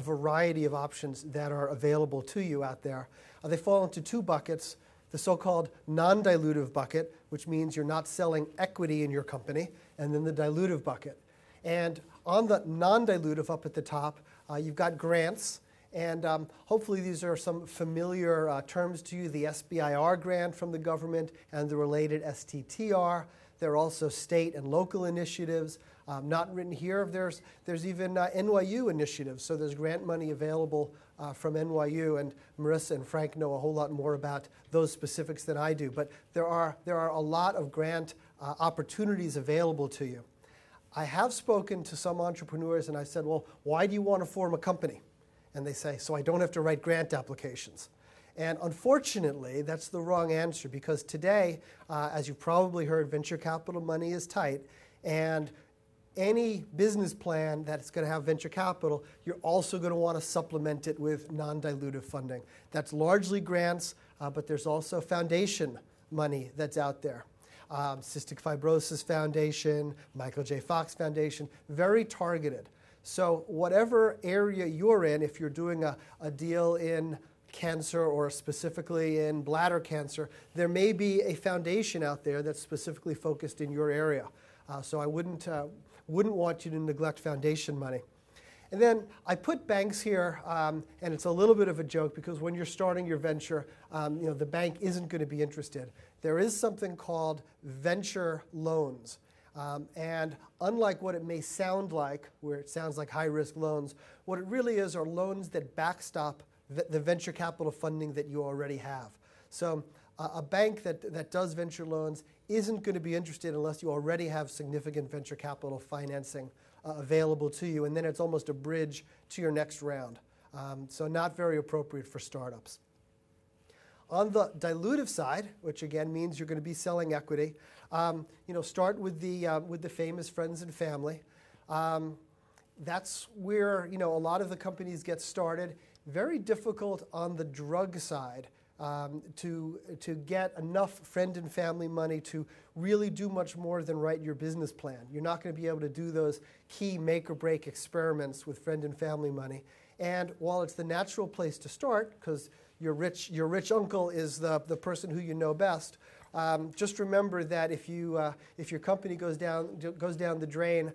variety of options that are available to you out there. They fall into two buckets: the so-called non-dilutive bucket, which means you're not selling equity in your company, and then the dilutive bucket. And on the non-dilutive up at the top, you've got grants. And hopefully these are some familiar terms to you: the SBIR grant from the government and the related STTR. There are also state and local initiatives. Not written here, there's even NYU initiatives. So there's grant money available from NYU, and Marissa and Frank know a whole lot more about those specifics than I do. But there are a lot of grant opportunities available to you. I have spoken to some entrepreneurs and I said, well, why do you want to form a company? And they say, so I don't have to write grant applications. And unfortunately, that's the wrong answer, because today, as you've probably heard, venture capital money is tight. And any business plan that's going to have venture capital, you're also going to want to supplement it with non-dilutive funding. That's largely grants, but there's also foundation money that's out there. Cystic Fibrosis Foundation, Michael J. Fox Foundation, very targeted. So whatever area you're in, if you're doing a deal in cancer or specifically in bladder cancer, there may be a foundation out there that's specifically focused in your area. So I wouldn't want you to neglect foundation money. And then I put banks here, and it's a little bit of a joke, because when you're starting your venture, the bank isn't going to be interested. There is something called venture loans. And unlike what it may sound like, where it sounds like high-risk loans, what it really is are loans that backstop the venture capital funding that you already have. So a bank that does venture loans isn't going to be interested unless you already have significant venture capital financing available to you, and then it's almost a bridge to your next round. So not very appropriate for startups. On the dilutive side, which again means you're going to be selling equity, start with the famous friends and family. That's where a lot of the companies get started. Very difficult on the drug side to get enough friend and family money to really do much more than write your business plan. You're not going to be able to do those key make or break experiments with friend and family money. And while it's the natural place to start, because your rich uncle is the person who you know best, just remember that if your company goes down the drain,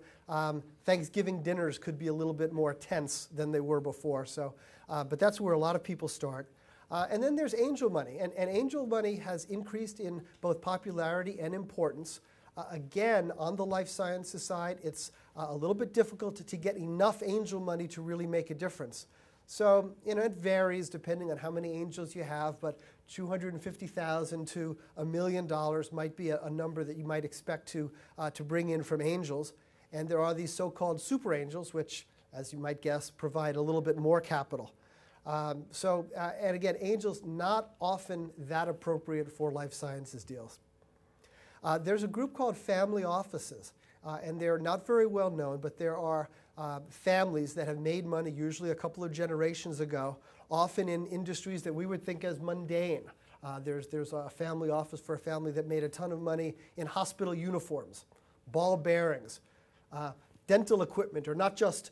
Thanksgiving dinners could be a little bit more tense than they were before. So, but that's where a lot of people start. And then there's angel money, and angel money has increased in both popularity and importance. Again, on the life sciences side, it's a little bit difficult to get enough angel money to really make a difference. So, it varies depending on how many angels you have, but $250,000 to $1 million might be a number that you might expect to bring in from angels. And there are these so-called super angels, which, as you might guess, provide a little bit more capital. And again, angels not often that appropriate for life sciences deals. There's a group called family offices, and they're not very well known, but there are families that have made money usually a couple of generations ago, often in industries that we would think as mundane. There's a family office for a family that made a ton of money in hospital uniforms, ball bearings, dental equipment, or not just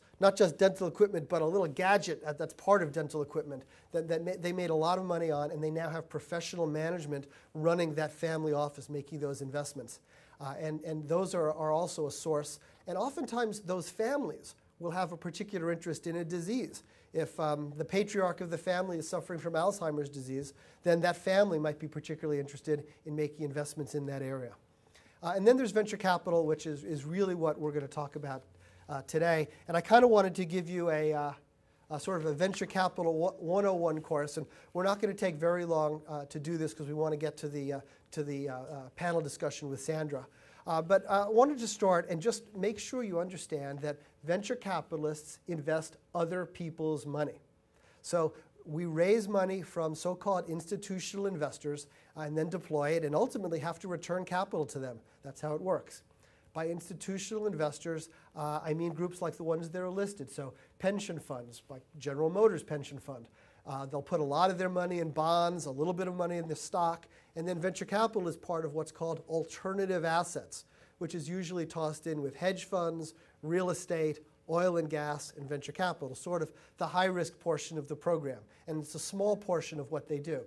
dental equipment, but a little gadget that's part of dental equipment that they made a lot of money on, and they now have professional management running that family office, making those investments. And those are also a source. And oftentimes those families will have a particular interest in a disease. If the patriarch of the family is suffering from Alzheimer's disease, then that family might be particularly interested in making investments in that area. And then there's venture capital, which is really what we're going to talk about today. And I kind of wanted to give you a sort of a venture capital 101 course. And we're not going to take very long to do this because we want to get to the panel discussion with Sandra. But I wanted to start and just make sure you understand that venture capitalists invest other people's money. So we raise money from so-called institutional investors and then deploy it and ultimately have to return capital to them. That's how it works. By institutional investors, I mean groups like the ones that are listed. So pension funds, like General Motors pension fund. They'll put a lot of their money in bonds, a little bit of money in the stock, and then venture capital is part of what's called alternative assets, which is usually tossed in with hedge funds, real estate, oil and gas and venture capital, sort of the high-risk portion of the program. And it's a small portion of what they do.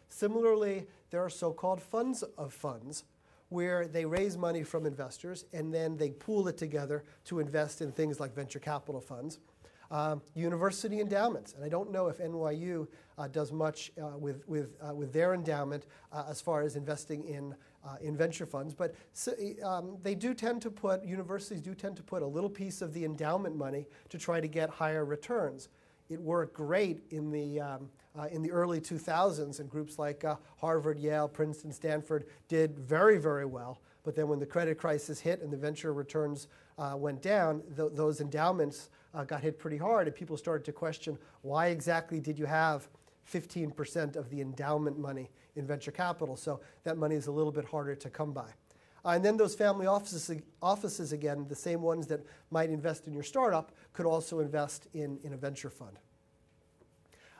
Similarly, there are so-called funds of funds, where they raise money from investors and then they pool it together to invest in things like venture capital funds. University endowments, and I don't know if NYU does much with their endowment as far as investing in venture funds, but they do tend to put, universities do tend to put a little piece of the endowment money to try to get higher returns. It worked great in the early 2000s, and groups like Harvard, Yale, Princeton, Stanford did very, very well. But then when the credit crisis hit and the venture returns went down, those endowments got hit pretty hard, and people started to question, why exactly did you have 15% of the endowment money in venture capital? So that money is a little bit harder to come by. And then those family offices, again, the same ones that might invest in your startup, could also invest in a venture fund.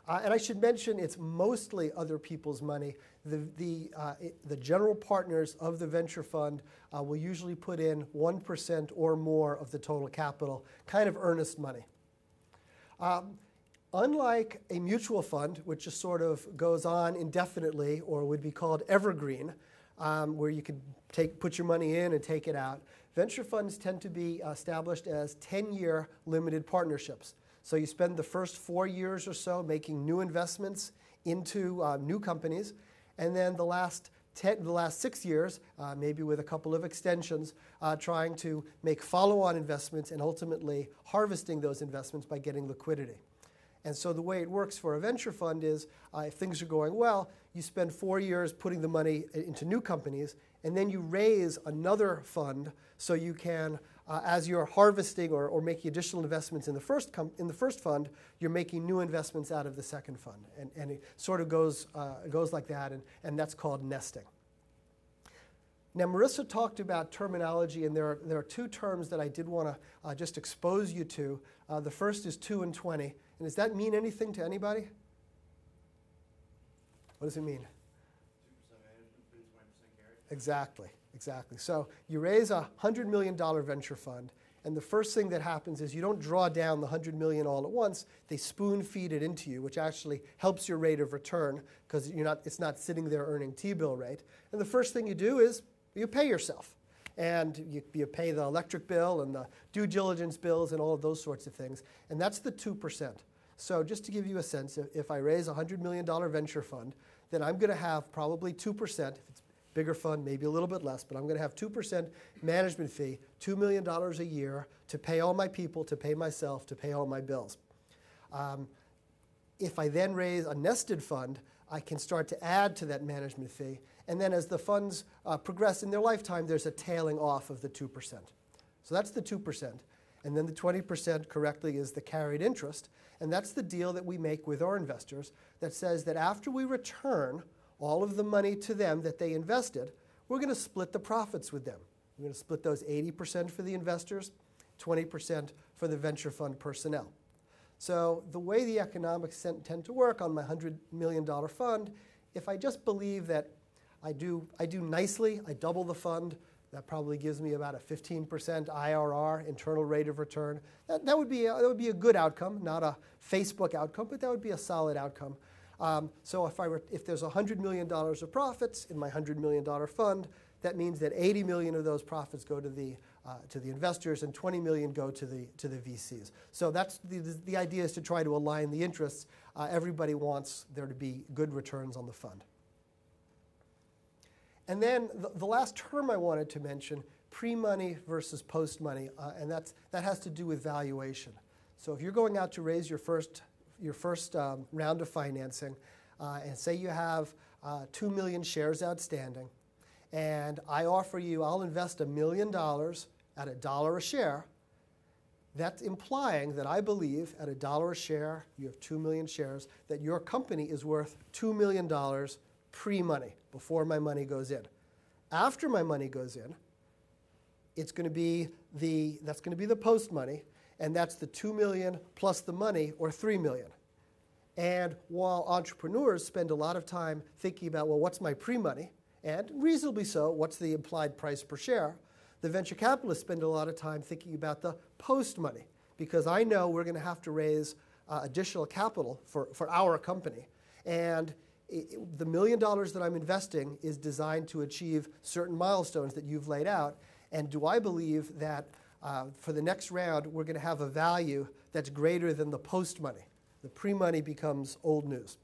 And I should mention, it's mostly other people's money. The general partners of the venture fund will usually put in 1% or more of the total capital, kind of earnest money. Unlike a mutual fund, which just sort of goes on indefinitely, or would be called evergreen, where you can put your money in and take it out, venture funds tend to be established as 10-year limited partnerships. So you spend the first 4 years or so making new investments into new companies, and then the last 6 years, maybe with a couple of extensions, trying to make follow-on investments and ultimately harvesting those investments by getting liquidity. And so the way it works for a venture fund is, if things are going well, you spend 4 years putting the money into new companies, and then you raise another fund so you can, as you're harvesting or making additional investments in the first fund, you're making new investments out of the second fund. And it sort of goes like that, and that's called nesting. Now, Marissa talked about terminology, and there are two terms that I did want to just expose you to. The first is 2 and 20. And does that mean anything to anybody? What does it mean? 2% management fee, 20% carry. Exactly. So you raise a $100 million venture fund, and the first thing that happens is you don't draw down the $100 million all at once. They spoon feed it into you, which actually helps your rate of return because it's not sitting there earning T-bill rate. And the first thing you do is you pay yourself. And you pay the electric bill and the due diligence bills and all of those sorts of things. And that's the 2%. So just to give you a sense, if I raise a $100 million venture fund, then I'm going to have probably 2%. If it's a bigger fund, maybe a little bit less, but I'm going to have 2% management fee, $2 million a year to pay all my people, to pay myself, to pay all my bills. If I then raise a nested fund, I can start to add to that management fee. And then as the funds progress in their lifetime, there's a tailing off of the 2%. So that's the 2%. And then the 20% correctly is the carried interest. And that's the deal that we make with our investors that says that after we return all of the money to them that they invested, we're going to split the profits with them. We're going to split those 80% for the investors, 20% for the venture fund personnel. So the way the economics tend to work on my $100 million fund, if I just believe that I do nicely, I double the fund, that probably gives me about a 15% IRR, internal rate of return. That would be a good outcome, not a Facebook outcome, but that would be a solid outcome. So if there's $100 million of profits in my $100 million fund, that means that 80 million of those profits go to the investors and 20 million go to the VCs. So that's the idea is to try to align the interests. Everybody wants there to be good returns on the fund. And then the last term I wanted to mention, pre-money versus post-money, and that has to do with valuation. So if you're going out to raise your first round of financing, and say you have 2 million shares outstanding, and I offer you, I'll invest $1 million at $1 a share, that's implying that I believe at $1 a share, you have 2 million shares, that your company is worth $2 million pre-money, before my money goes in. After my money goes in, that's going to be the post money, and that's the 2 million plus the money, or 3 million. And while entrepreneurs spend a lot of time thinking about, well, what's my pre-money, and reasonably so, what's the implied price per share, the venture capitalists spend a lot of time thinking about the post money, because I know we're going to have to raise additional capital for our company. And the $1 million that I'm investing is designed to achieve certain milestones that you've laid out. And do I believe that for the next round, we're going to have a value that's greater than the post-money? The pre-money becomes old news.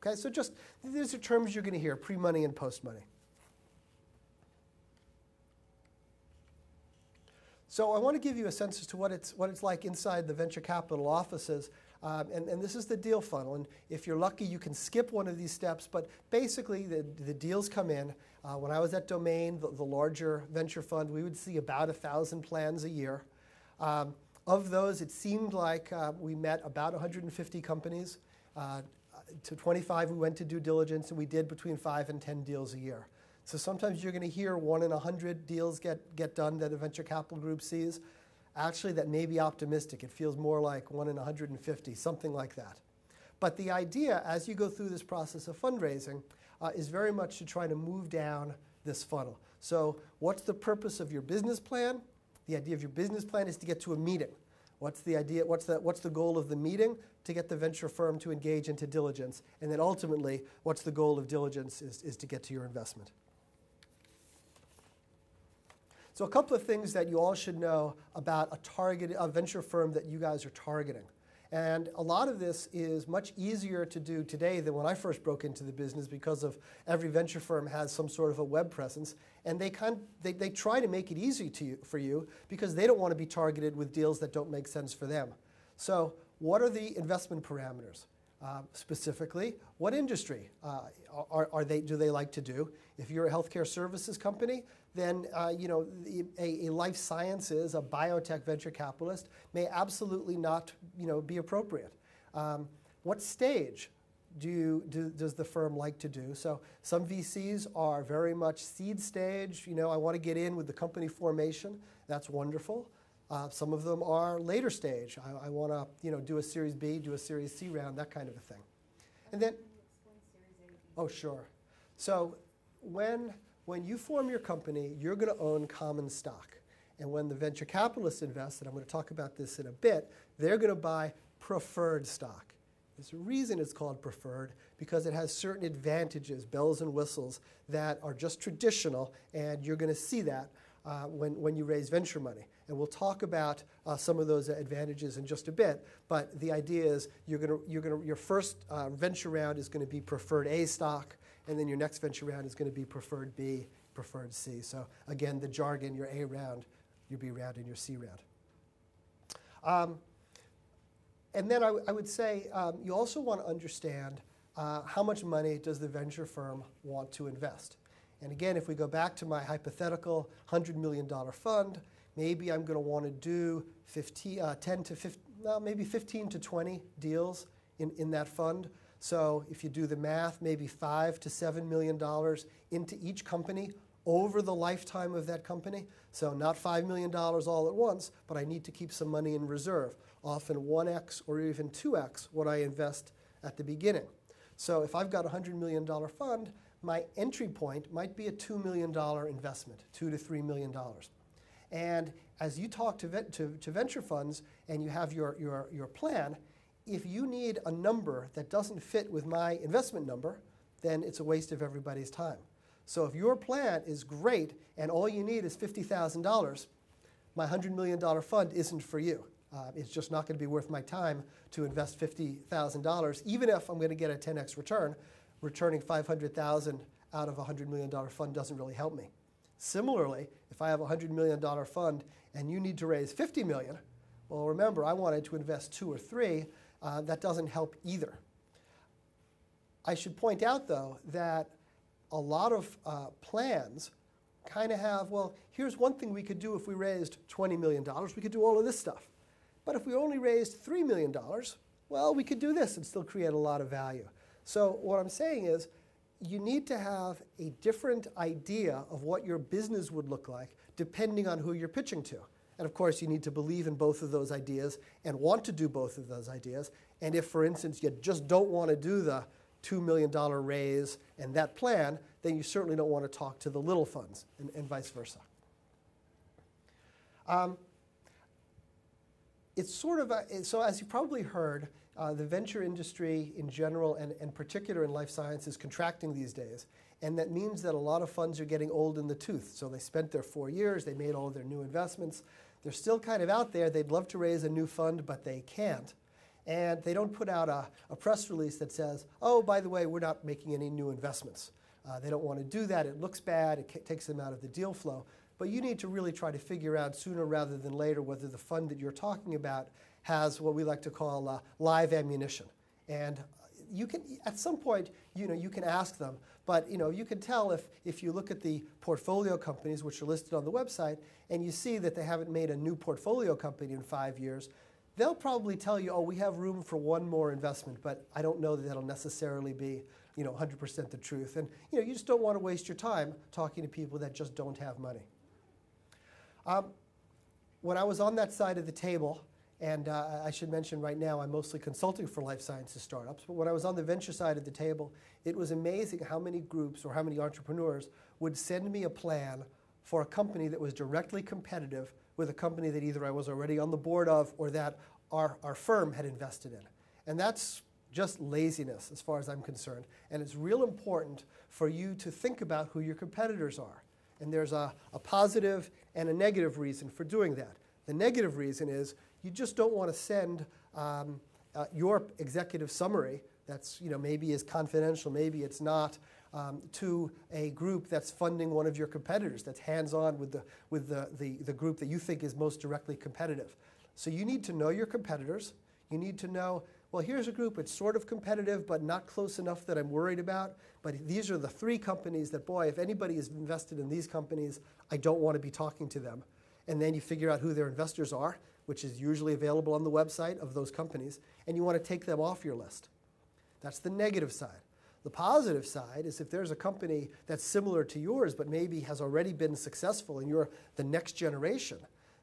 Okay, so just these are terms you're going to hear, pre-money and post-money. So I want to give you a sense as to what it's like inside the venture capital offices. And this is the deal funnel. And if you're lucky, you can skip one of these steps. But basically, the deals come in. When I was at Domain, the larger venture fund, we would see about 1,000 plans a year. Of those, it seemed like we met about 150 companies. To 25, we went to due diligence, and we did between 5 and 10 deals a year. So sometimes you're going to hear 1 in 100 deals get done that a venture capital group sees. Actually, that may be optimistic. It feels more like 1 in 150, something like that. But the idea, as you go through this process of fundraising, is very much to try to move down this funnel. So what's the purpose of your business plan? The idea of your business plan is to get to a meeting. What's the idea? What's the goal of the meeting? To get the venture firm to engage into diligence. And then ultimately, what's the goal of diligence is to get to your investment. So a couple of things that you all should know about a venture firm that you guys are targeting. And a lot of this is much easier to do today than when I first broke into the business, because of every venture firm has some sort of a web presence. And they try to make it easy for you because they don't want to be targeted with deals that don't make sense for them. So what are the investment parameters? Specifically, what industry do they like to do? If you're a healthcare services company, then a life sciences, a biotech venture capitalist may absolutely not be appropriate. What stage does the firm like to do? So some VCs are very much seed stage. I want to get in with the company formation. That's wonderful. Some of them are later stage. I want to do a Series B, do a Series C round, that kind of a thing. And then, oh sure. So when you form your company, you're going to own common stock. And when the venture capitalists invest, and I'm going to talk about this in a bit, they're going to buy preferred stock. There's a reason it's called preferred, because it has certain advantages, bells and whistles, that are just traditional, and you're going to see that when you raise venture money. And we'll talk about some of those advantages in just a bit. But the idea is your first venture round is going to be preferred A stock, and then your next venture round is going to be preferred B, preferred C. So again, the jargon, your A round, your B round, and your C round. And then I would say you also want to understand how much money does the venture firm want to invest. And again, if we go back to my hypothetical $100 million fund, maybe I'm going to want to do 15 to 20 deals in that fund. So if you do the math, maybe $5 to $7 million into each company over the lifetime of that company. So not $5 million all at once, but I need to keep some money in reserve, often 1x or even 2x what I invest at the beginning. So if I've got a $100 million fund, my entry point might be a $2 million investment, $2 to $3 million. And as you talk to venture funds and you have your plan, if you need a number that doesn't fit with my investment number, then it's a waste of everybody's time. So if your plan is great and all you need is $50,000, my $100 million fund isn't for you. It's just not going to be worth my time to invest $50,000, even if I'm going to get a 10x return. Returning $500,000 out of a $100 million fund doesn't really help me. Similarly, if I have a $100 million fund and you need to raise $50 million, well, remember, I wanted to invest 2 or 3. That doesn't help either. I should point out, though, that a lot of plans kind of have, well, here's one thing we could do if we raised $20 million. We could do all of this stuff. But if we only raised $3 million, well, we could do this and still create a lot of value. So what I'm saying is you need to have a different idea of what your business would look like depending on who you're pitching to. And of course, you need to believe in both of those ideas and want to do both of those ideas. And if, for instance, you just don't want to do the $2 million raise and that plan, then you certainly don't want to talk to the little funds and vice versa. it's sort of so as you probably heard, the venture industry in general and in particular in life science is contracting these days. And that means that a lot of funds are getting old in the tooth. So they spent their 4 years, they made all of their new investments. They're still kind of out there. They'd love to raise a new fund, but they can't. And they don't put out a press release that says, oh, by the way, we're not making any new investments. They don't want to do that. It looks bad. It takes them out of the deal flow. But you need to really try to figure out sooner rather than later whether the fund that you're talking about has what we like to call live ammunition. And you can, at some point, you can ask them. But you can tell if you look at the portfolio companies, which are listed on the website, and you see that they haven't made a new portfolio company in 5 years, they'll probably tell you, oh, we have room for one more investment, but I don't know that that'll necessarily be 100% the truth. And you just don't want to waste your time talking to people that just don't have money. When I was on that side of the table, and I should mention right now I'm mostly consulting for life sciences startups, but when I was on the venture side of the table, it was amazing how many groups or how many entrepreneurs would send me a plan for a company that was directly competitive with a company that either I was already on the board of or that our firm had invested in. And that's just laziness as far as I'm concerned. And it's real important for you to think about who your competitors are. And there's a positive and a negative reason for doing that. The negative reason is you just don't want to send your executive summary that's maybe is confidential, maybe it's not, to a group that's funding one of your competitors, that's hands-on with the group that you think is most directly competitive. So you need to know your competitors. You need to know, well, here's a group, it's sort of competitive, but not close enough that I'm worried about. But these are the 3 companies that, boy, if anybody is invested in these companies, I don't want to be talking to them. And then you figure out who their investors are, which is usually available on the website of those companies, and you want to take them off your list. That's the negative side. The positive side is if there's a company that's similar to yours but maybe has already been successful and you're the next generation,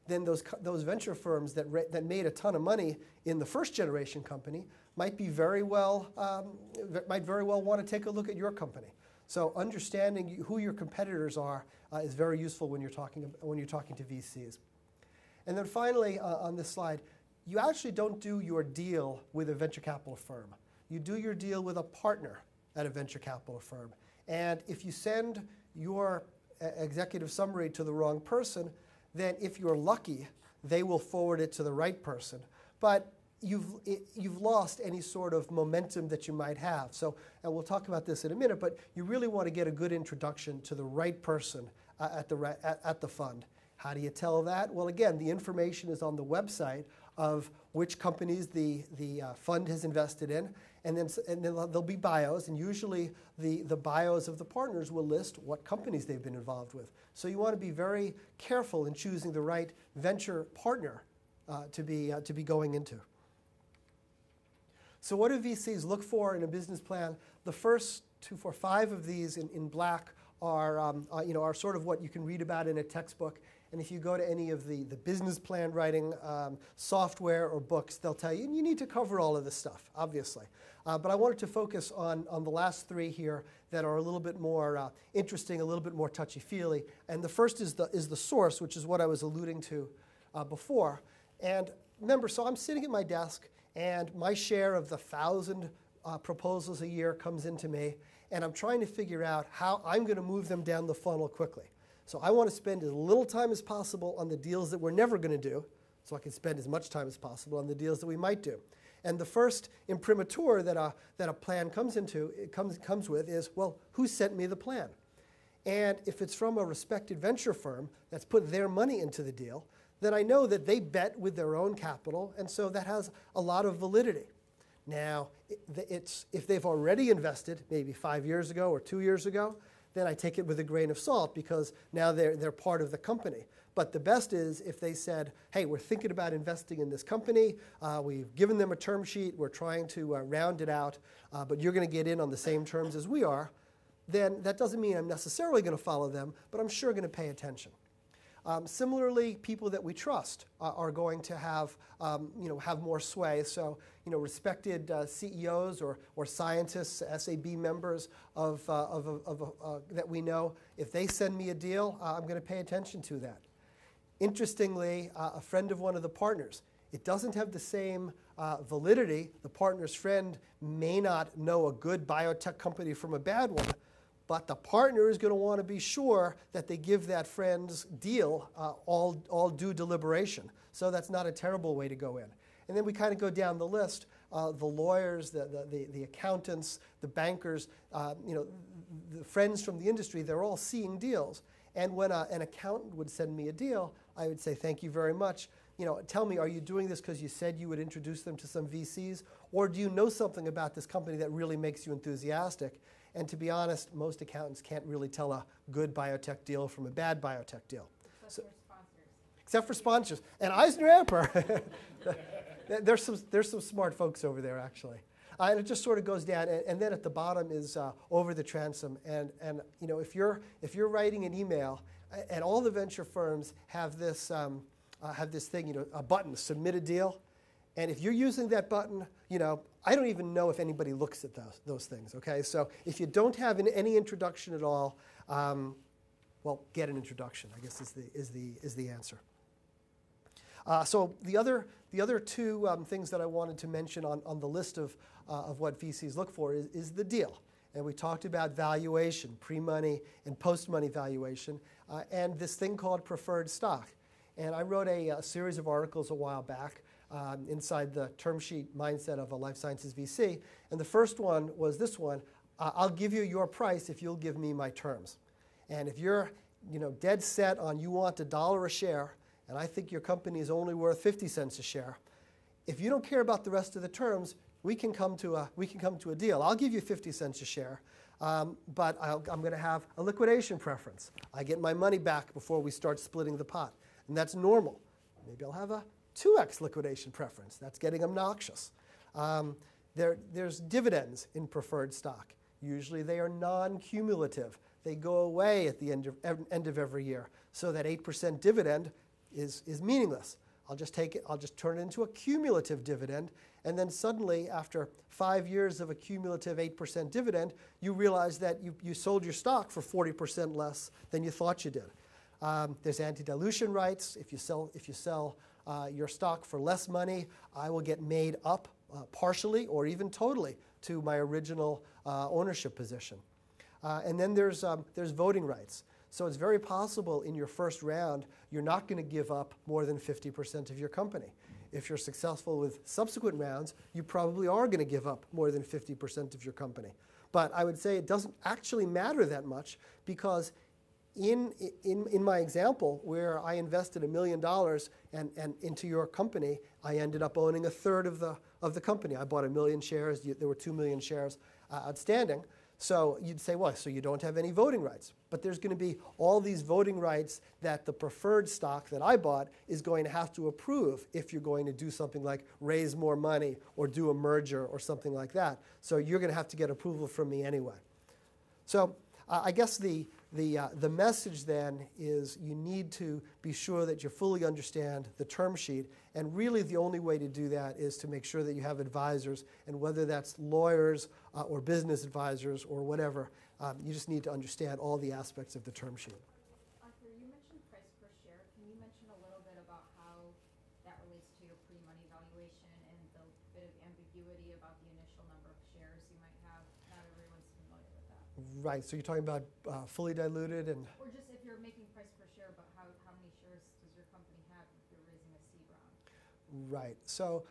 then those venture firms that made a ton of money in the first generation company might very well want to take a look at your company. So understanding who your competitors are is very useful when you're talking to VCs. And then finally, on this slide, you actually don't do your deal with a venture capital firm. You do your deal with a partner at a venture capital firm. And if you send your executive summary to the wrong person, then if you're lucky, they will forward it to the right person. But you've lost any sort of momentum that you might have. So, and we'll talk about this in a minute, but you really want to get a good introduction to the right person at the fund. How do you tell that? Well, again, the information is on the website of which companies the fund has invested in, and then there'll be bios, and usually the bios of the partners will list what companies they've been involved with. So you want to be very careful in choosing the right venture partner to be going into. So what do VCs look for in a business plan? The first 2, 4, 5 of these in black are sort of what you can read about in a textbook. And if you go to any of the business plan writing software or books, they'll tell you, and you need to cover all of this stuff, obviously. But I wanted to focus on the last 3 here that are a little bit more interesting, a little bit more touchy-feely. And the first is the source, which is what I was alluding to before. And remember, so I'm sitting at my desk, and my share of the 1,000 proposals a year comes into me, and I'm trying to figure out how I'm going to move them down the funnel quickly. So I want to spend as little time as possible on the deals that we're never going to do, so I can spend as much time as possible on the deals that we might do. And the first imprimatur that a plan comes with is, well, who sent me the plan? And if it's from a respected venture firm that's put their money into the deal, then I know that they bet with their own capital, and so that has a lot of validity. Now, if they've already invested, maybe 5 years ago or 2 years ago, then I take it with a grain of salt because now they're part of the company. But the best is if they said, hey, we're thinking about investing in this company, we've given them a term sheet, we're trying to round it out, but you're going to get in on the same terms as we are, then that doesn't mean I'm necessarily going to follow them, but I'm sure going to pay attention. Similarly, people that we trust are going to have more sway. So, respected CEOs or scientists, SAB members that we know, if they send me a deal, I'm going to pay attention to that. Interestingly, a friend of one of the partners, It doesn't have the same validity. The partner's friend may not know a good biotech company from a bad one, but the partner is going to want to be sure that they give that friend's deal all due deliberation. So that's not a terrible way to go in. And then we kind of go down the list. The lawyers, the accountants, the bankers, the friends from the industry, they're all seeing deals. And when an accountant would send me a deal, I would say, thank you very much. Tell me, are you doing this because you said you would introduce them to some VCs? Or do you know something about this company that really makes you enthusiastic? And to be honest, most accountants can't really tell a good biotech deal from a bad biotech deal. Except for sponsors. Except for sponsors. And Eisner-Amper. There's some smart folks over there, actually. And it just sort of goes down. And then at the bottom is over the transom. And if you're writing an email, and all the venture firms have this thing, a button, submit a deal. And if you're using that button, I don't even know if anybody looks at those things, okay? So if you don't have any introduction at all, well, get an introduction, I guess is the answer. So the other two things that I wanted to mention on the list of what VCs look for is the deal. And we talked about valuation, pre-money and post-money valuation, and this thing called preferred stock. And I wrote a series of articles a while back inside the term sheet mindset of a life sciences VC. And the first one was this one: I'll give you your price if you'll give me my terms. And if you're dead set on you want $1 a share, and I think your company is only worth 50 cents a share, if you don't care about the rest of the terms, we can come to a deal. I'll give you 50 cents a share, but I'm going to have a liquidation preference. I get my money back before we start splitting the pot, and that's normal. Maybe I'll have a 2x liquidation preference. That's getting obnoxious. There's dividends in preferred stock. Usually they are non-cumulative. They go away at the end of every year, so that 8% dividend is meaningless. I'll just take it, I'll just turn it into a cumulative dividend, and then suddenly, after 5 years of a cumulative 8% dividend, you realize that you sold your stock for 40% less than you thought you did. There's anti-dilution rights. If you sell your stock for less money, I will get made up partially or even totally to my original ownership position. And then there's voting rights. So it's very possible in your first round, you're not going to give up more than 50% of your company. If you're successful with subsequent rounds, you probably are going to give up more than 50% of your company. But I would say it doesn't actually matter that much, because in my example, where I invested $1 million and into your company, I ended up owning 1/3 of the company. I bought 1 million shares. There were 2 million shares outstanding. So you'd say, well, so you don't have any voting rights. But there's going to be all these voting rights that the preferred stock that I bought is going to have to approve if you're going to do something like raise more money or do a merger or something like that. So you're going to have to get approval from me anyway. So I guess the message then is you need to be sure that you fully understand the term sheet, and really the only way to do that is to make sure that you have advisors, and whether that's lawyers or business advisors or whatever, you just need to understand all the aspects of the term sheet. Arthur, you mentioned price per share. Can you mention a little bit about how that relates to your pre-money valuation and the bit of ambiguity about the initial number of shares you might have? Not everyone's familiar with that. Right, so you're talking about fully diluted and... Or just if you're making price per share, but how many shares does your company have if you're raising a seed round? Right, so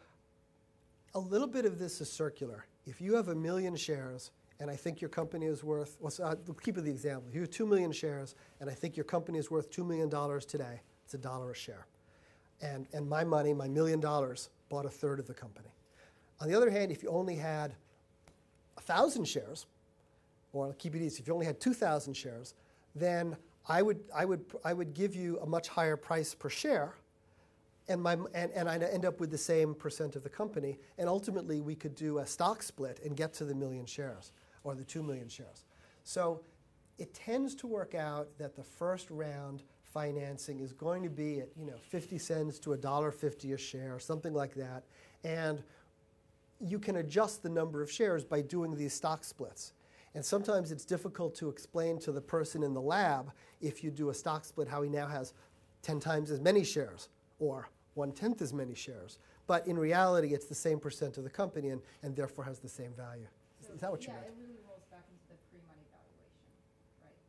a little bit of this is circular. If you have 1 million shares and I think your company is worth, well, so keep it the example. If you have 2 million shares and I think your company is worth $2 million today, it's $1 a share. And my money, my $1 million, bought 1/3 of the company. On the other hand, if you only had 1,000 shares, or I'll keep it easy, if you only had 2,000 shares, then I would give you a much higher price per share, and I'd end up with the same percent of the company, and ultimately we could do a stock split and get to the 1 million shares, or the 2 million shares. So it tends to work out that the first round financing is going to be at 50 cents to $1.50 a share, something like that, and you can adjust the number of shares by doing these stock splits. And sometimes it's difficult to explain to the person in the lab, if you do a stock split, how he now has 10 times as many shares or 1/10 as many shares. but in reality, it's the same percent of the company and therefore has the same value. So, Is that what you meant? Yeah, it really rolls back into the pre-money valuation, right?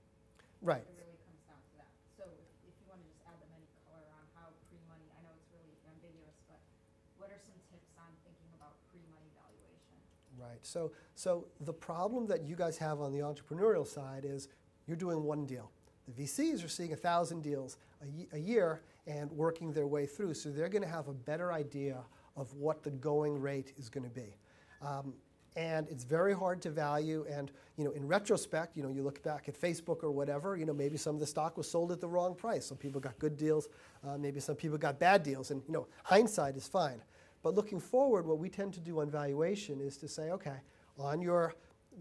Right. It really comes down to that. So if you want to just add them any color on how pre-money, I know it's really ambiguous, but what are some tips on thinking about pre-money valuation? Right. So the problem that you guys have on the entrepreneurial side is you're doing one deal. The VCs are seeing 1,000 deals a year and working their way through, so they're going to have a better idea of what the going rate is going to be. And it's very hard to value, and in retrospect, you look back at Facebook or whatever, maybe some of the stock was sold at the wrong price. Some people got good deals, maybe some people got bad deals, and hindsight is fine. But looking forward, what we tend to do on valuation is to say, okay, on your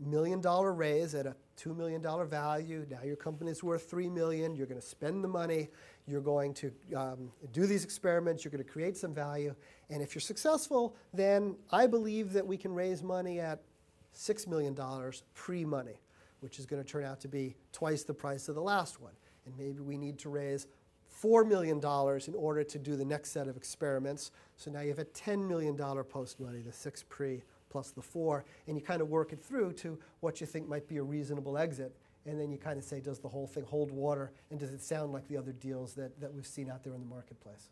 $1 million raise at a $2 million value, now your company's worth $3 million, you're going to spend the money, you're going to do these experiments, you're going to create some value, and if you're successful, then I believe that we can raise money at $6 million pre-money, which is going to turn out to be twice the price of the last one. And maybe we need to raise $4 million in order to do the next set of experiments. So now you have a $10 million post-money, the 6 pre plus the 4, and you kind of work it through to what you think might be a reasonable exit. And then you kind of say, does the whole thing hold water, and does it sound like the other deals that we've seen out there in the marketplace?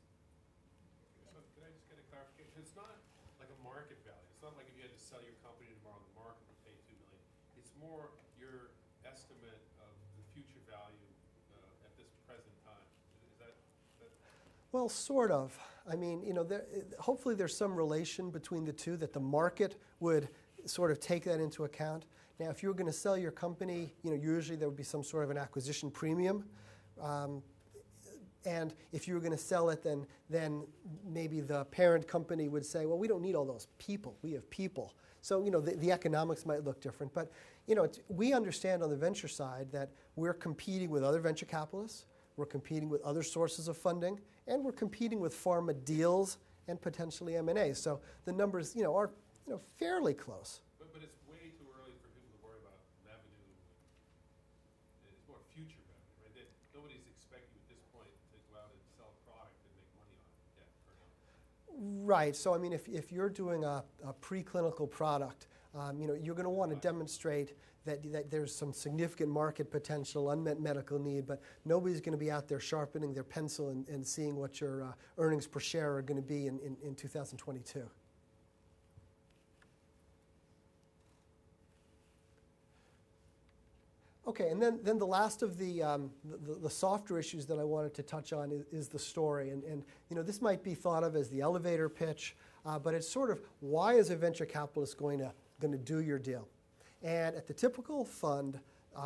So can I just get a clarification? It's not like a market value. It's not like if you had to sell your company tomorrow, the market would pay $2 million. It's more your estimate of the future value at this present time. Is that? Well, sort of. I mean, hopefully there's some relation between the two, that the market would sort of take that into account. Now, if you were going to sell your company, usually there would be some sort of an acquisition premium. And if you were going to sell it, then maybe the parent company would say, well, we don't need all those people. We have people. So, the economics might look different. But, we understand on the venture side that we're competing with other venture capitalists, we're competing with other sources of funding, and we're competing with pharma deals and potentially M&A. So the numbers, are fairly close. But it's way too early for people to worry about revenue. It's more future revenue, right? Nobody's expecting at this point to go out and sell a product and make money on it yet. Right. So I mean, if you're doing a preclinical product, you're going to want to demonstrate that there's some significant market potential, unmet medical need, but nobody's going to be out there sharpening their pencil and seeing what your earnings per share are going to be in 2022. Okay, and then the last of the softer issues that I wanted to touch on is the story. And this might be thought of as the elevator pitch, but it's sort of, why is a venture capitalist going to do your deal? And at the typical fund,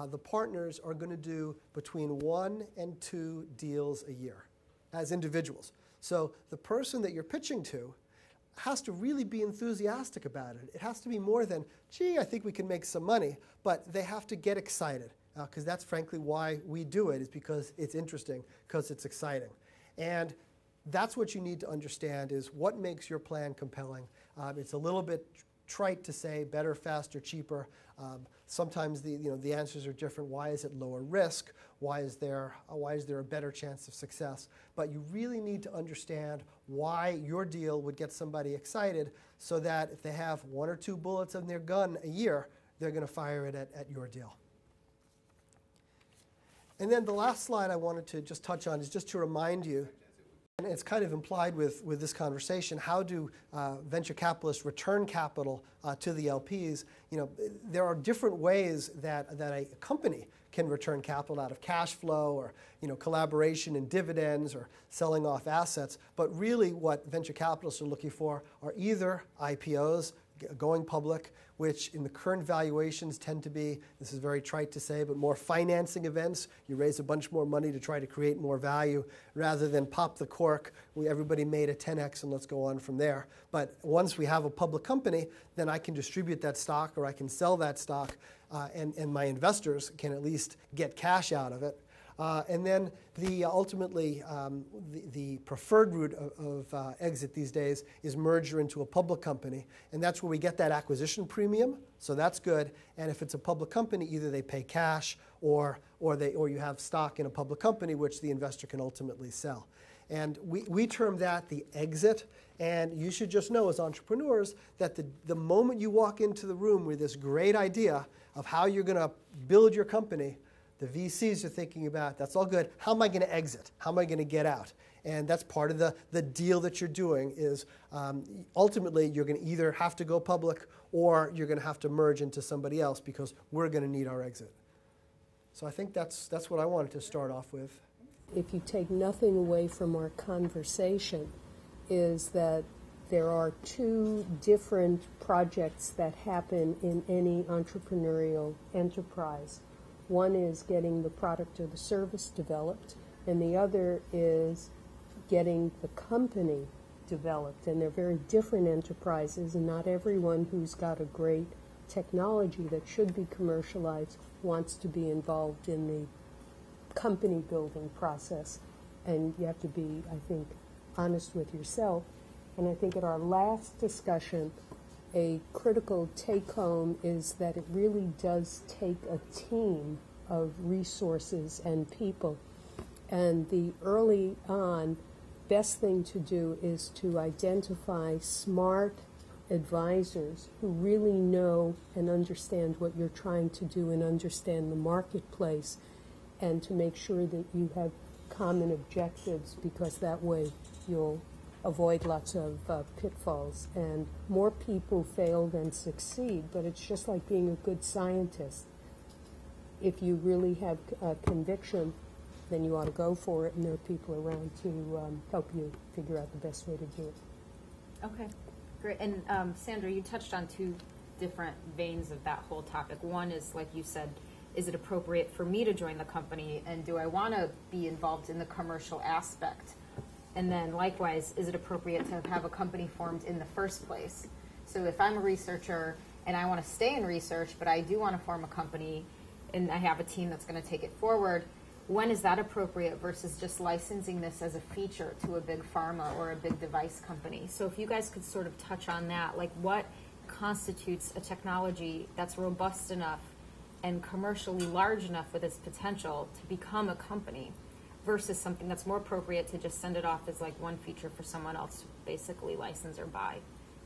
the partners are going to do between 1 and 2 deals a year as individuals. So the person that you're pitching to has to really be enthusiastic about it. It has to be more than, gee, I think we can make some money, but they have to get excited, because that's frankly why we do it, is because it's interesting, because it's exciting. And that's what you need to understand, is what makes your plan compelling. It's a little bit trite to say better, faster, cheaper. Sometimes the answers are different. Why is it lower risk? Why is there a better chance of success? But you really need to understand why your deal would get somebody excited, so that if they have 1 or 2 bullets in their gun a year, they're going to fire it at your deal. And then the last slide I wanted to just touch on is just to remind you, and it's kind of implied with this conversation, how do venture capitalists return capital to the LPs? There are different ways that a company can return capital out of cash flow, or collaboration and dividends, or selling off assets. But really what venture capitalists are looking for are either IPOs, going public, which in the current valuations tend to be, this is very trite to say, but more financing events. You raise a bunch more money to try to create more value, rather than pop the cork, everybody made a 10x and let's go on from there. But once we have a public company, then I can distribute that stock, or I can sell that stock, and my investors can at least get cash out of it. And then ultimately, the preferred route of exit these days is merger into a public company, and that's where we get that acquisition premium. So that's good. And if it's a public company, either they pay cash, or you have stock in a public company which the investor can ultimately sell. And we term that the exit. And you should just know as entrepreneurs that the moment you walk into the room with this great idea of how you're going to build your company, the VCs are thinking about, that's all good, how am I going to exit? How am I going to get out? And that's part of the deal that you're doing is ultimately you're going to either have to go public or you're going to have to merge into somebody else because we're going to need our exit. So I think that's what I wanted to start off with. If you take nothing away from our conversation, is that there are two different projects that happen in any entrepreneurial enterprise. One is getting the product or the service developed, and the other is getting the company developed. And they're very different enterprises, and not everyone who's got a great technology that should be commercialized wants to be involved in the company building process. And you have to be, I think, honest with yourself. And I think at our last discussion, a critical take-home is that it really does take a team of resources and people. And the early on best thing to do is to identify smart advisors who really know and understand what you're trying to do and understand the marketplace, and to make sure that you have common objectives, because that way you'll avoid lots of pitfalls. And more people fail than succeed, but it's just like being a good scientist. If you really have conviction, then you ought to go for it, and there are people around to help you figure out the best way to do it. Okay, great. And Sandra, you touched on two different veins of that whole topic. One is, like you said, is it appropriate for me to join the company, and do I want to be involved in the commercial aspect? And then likewise, is it appropriate to have a company formed in the first place? So if I'm a researcher and I want to stay in research, but I do want to form a company and I have a team that's going to take it forward, when is that appropriate versus just licensing this as a feature to a big pharma or a big device company? So if you guys could sort of touch on that, like what constitutes a technology that's robust enough and commercially large enough with its potential to become a company versus something that's more appropriate to just send it off as like one feature for someone else to basically license or buy.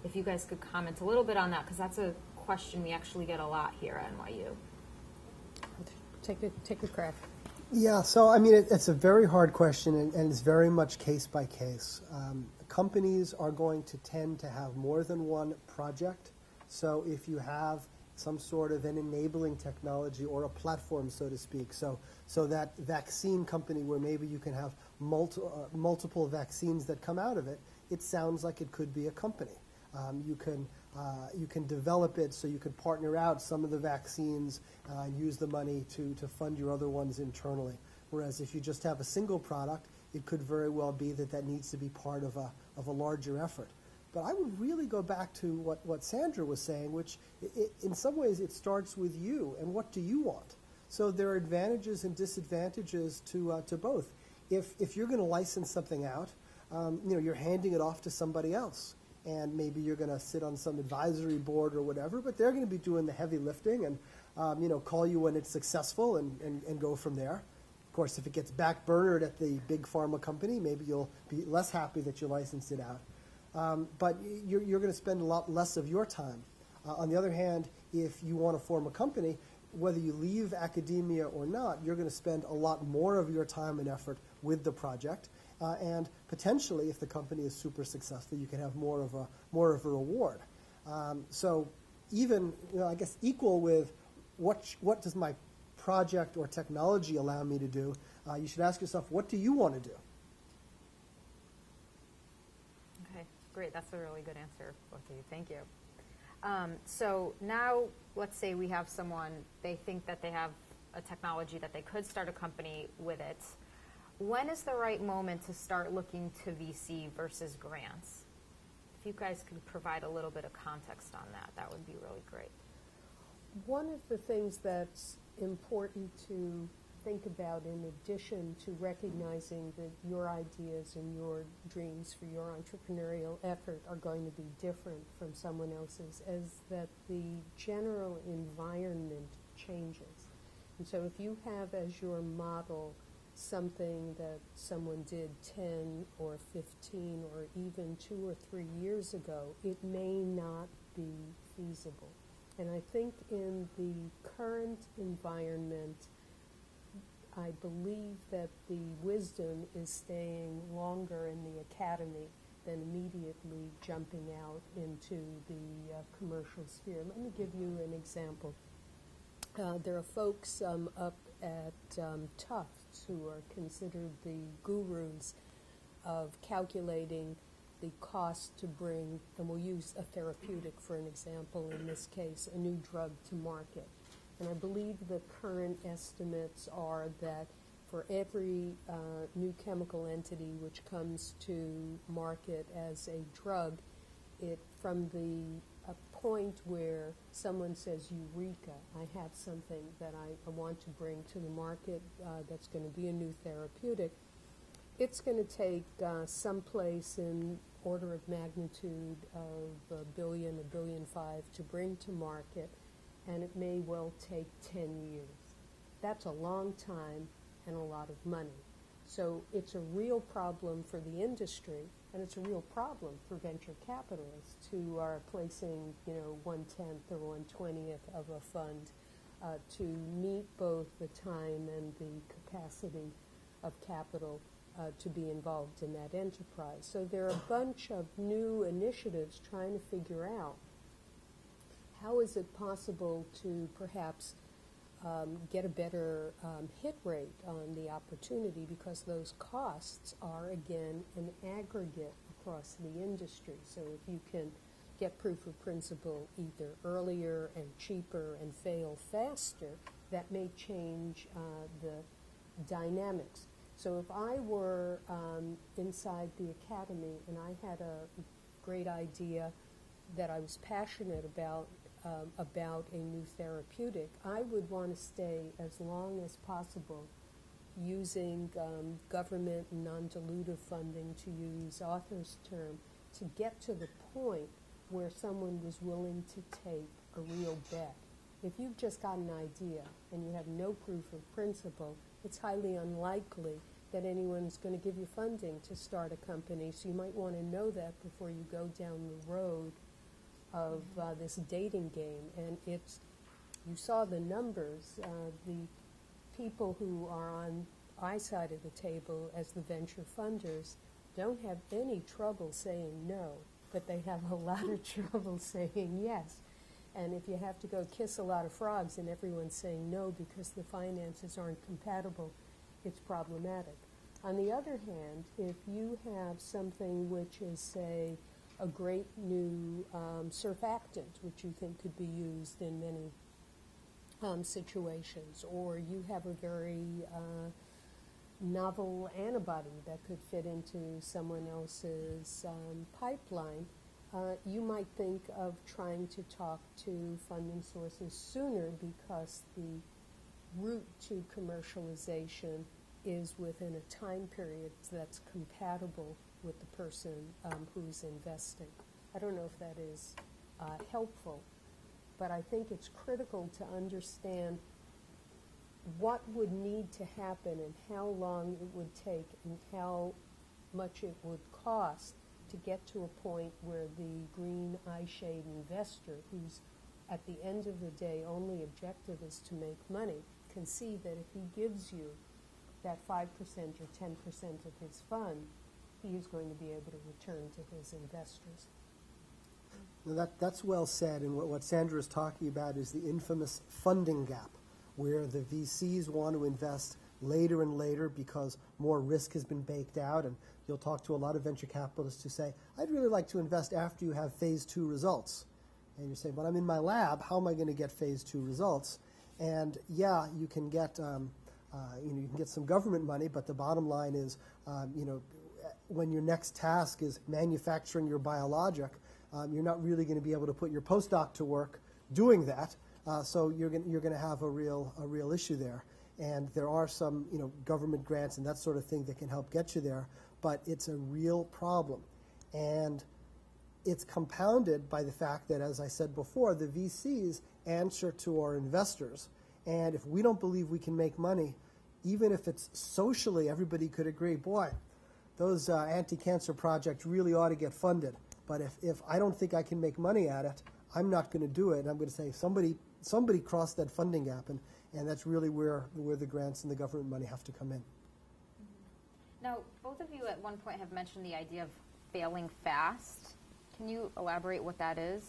If you guys could comment a little bit on that, because that's a question we actually get a lot here at NYU. Take a crack. Yeah, so I mean, it's a very hard question, and it's very much case by case. Companies are going to tend to have more than one project. So if you have some sort of an enabling technology or a platform, so to speak, so that vaccine company where maybe you can have multiple vaccines that come out of it, it sounds like it could be a company. You can develop it so you can partner out some of the vaccines and use the money to fund your other ones internally. Whereas if you just have a single product, it could very well be that needs to be part of a larger effort. But I would really go back to what Sandra was saying, which in some ways it starts with you and what do you want. So there are advantages and disadvantages to both. If you're going to license something out, you're handing it off to somebody else. And maybe you're going to sit on some advisory board or whatever, but they're going to be doing the heavy lifting and, call you when it's successful and go from there. Of course, if it gets backburnered at the big pharma company, maybe you'll be less happy that you licensed it out. But you're going to spend a lot less of your time. On the other hand, if you want to form a company, whether you leave academia or not, you're going to spend a lot more of your time and effort with the project. And potentially, if the company is super successful, you can have more of a reward. So even, I guess, equal with what does my project or technology allow me to do, you should ask yourself, what do you want to do? Okay, great. That's a really good answer, both of you. Thank you. So now, let's say we have someone, they think that they have a technology that they could start a company with it. When is the right moment to start looking to VC versus grants? If you guys could provide a little bit of context on that, that would be really great. One of the things that's important to think about, in addition to recognizing that your ideas and your dreams for your entrepreneurial effort are going to be different from someone else's, is that the general environment changes. And so if you have as your model something that someone did 10 or 15 or even 2 or 3 years ago, it may not be feasible. And I think in the current environment, I believe that the wisdom is staying longer in the academy than immediately jumping out into the commercial sphere. Let me give you an example. There are folks up at Tufts who are considered the gurus of calculating the cost to bring, and we'll use a therapeutic for an example, in this case, a new drug to market. And I believe the current estimates are that for every new chemical entity which comes to market as a drug, it from the point where someone says, Eureka, I have something that I want to bring to the market that's going to be a new therapeutic, it's going to take someplace in order of magnitude of $1 billion, $1.5 billion to bring to market, and it may well take 10 years. That's a long time and a lot of money. So it's a real problem for the industry, and it's a real problem for venture capitalists who are placing, 1/10 or 1/20th of a fund to meet both the time and the capacity of capital to be involved in that enterprise. So there are a bunch of new initiatives trying to figure out how is it possible to perhaps get a better hit rate on the opportunity, because those costs are, again, an aggregate across the industry. So if you can get proof of principle either earlier and cheaper and fail faster, that may change the dynamics. So if I were inside the academy and I had a great idea that I was passionate about a new therapeutic, I would want to stay as long as possible using government non-dilutive funding, to use Arthur's term, to get to the point where someone was willing to take a real bet. If you've just got an idea and you have no proof of principle, it's highly unlikely that anyone's going to give you funding to start a company. So you might want to know that before you go down the road of this dating game. And it's, you saw the numbers, the people who are on my side of the table as the venture funders don't have any trouble saying no, but they have a lot of trouble saying yes. And if you have to go kiss a lot of frogs and everyone's saying no because the finances aren't compatible, it's problematic. On the other hand, if you have something which is, say, a great new surfactant, which you think could be used in many situations, or you have a very novel antibody that could fit into someone else's pipeline, you might think of trying to talk to funding sources sooner, because the route to commercialization is within a time period that's compatible with the person who's investing. I don't know if that is helpful, but I think it's critical to understand what would need to happen and how long it would take and how much it would cost to get to a point where the green eye-shade investor, who's at the end of the day only objective is to make money, can see that if he gives you that 5% or 10% of his fund, he is going to be able to return to his investors. Well, that's well said, and what Sandra is talking about is the infamous funding gap, where the VCs want to invest later and later because more risk has been baked out, and you'll talk to a lot of venture capitalists who say, I'd really like to invest after you have phase 2 results. And you say, but I'm in my lab, how am I going to get phase 2 results? And yeah, you can get you can get some government money, but the bottom line is, when your next task is manufacturing your biologic, you're not really going to be able to put your postdoc to work doing that. So you're going to have a real issue there. And there are some government grants and that sort of thing that can help get you there, but it's a real problem. And it's compounded by the fact that, as I said before, the VCs answer to our investors. And if we don't believe we can make money, even if it's socially, everybody could agree, boy, those anti-cancer projects really ought to get funded. But if I don't think I can make money at it, I'm not going to do it. I'm going to say somebody crossed that funding gap, and that's really where the grants and the government money have to come in. Now, both of you at one point have mentioned the idea of failing fast. Can you elaborate what that is?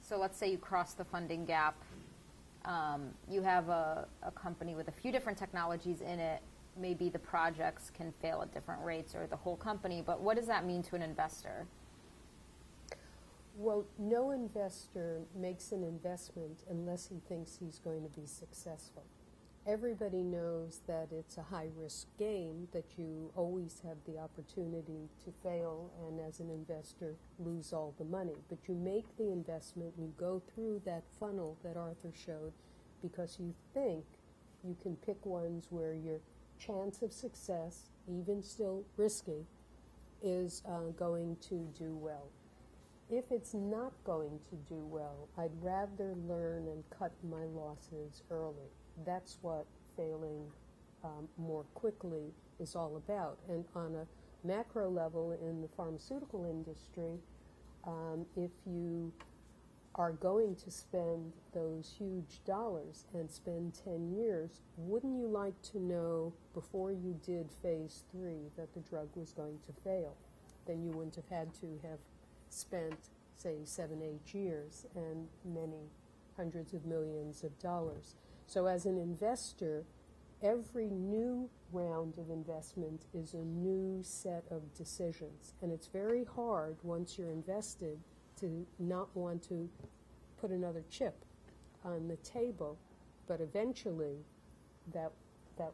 So let's say you cross the funding gap. You have a company with a few different technologies in it. Maybe the projects can fail at different rates, or the whole company, but what does that mean to an investor? Well, no investor makes an investment unless he thinks he's going to be successful. Everybody knows that it's a high-risk game, that you always have the opportunity to fail and, as an investor, lose all the money. But you make the investment and you go through that funnel that Arthur showed because you think you can pick ones where your chance of success, even still risky, is going to do well. If it's not going to do well, I'd rather learn and cut my losses early. That's what failing more quickly is all about. And on a macro level in the pharmaceutical industry, if you are going to spend those huge dollars and spend 10 years, wouldn't you like to know before you did phase 3 that the drug was going to fail? Then you wouldn't have had to have spent, say, 7, 8 years and many hundreds of millions of dollars. So as an investor, every new round of investment is a new set of decisions. And it's very hard once you're invested to not want to put another chip on the table, but eventually that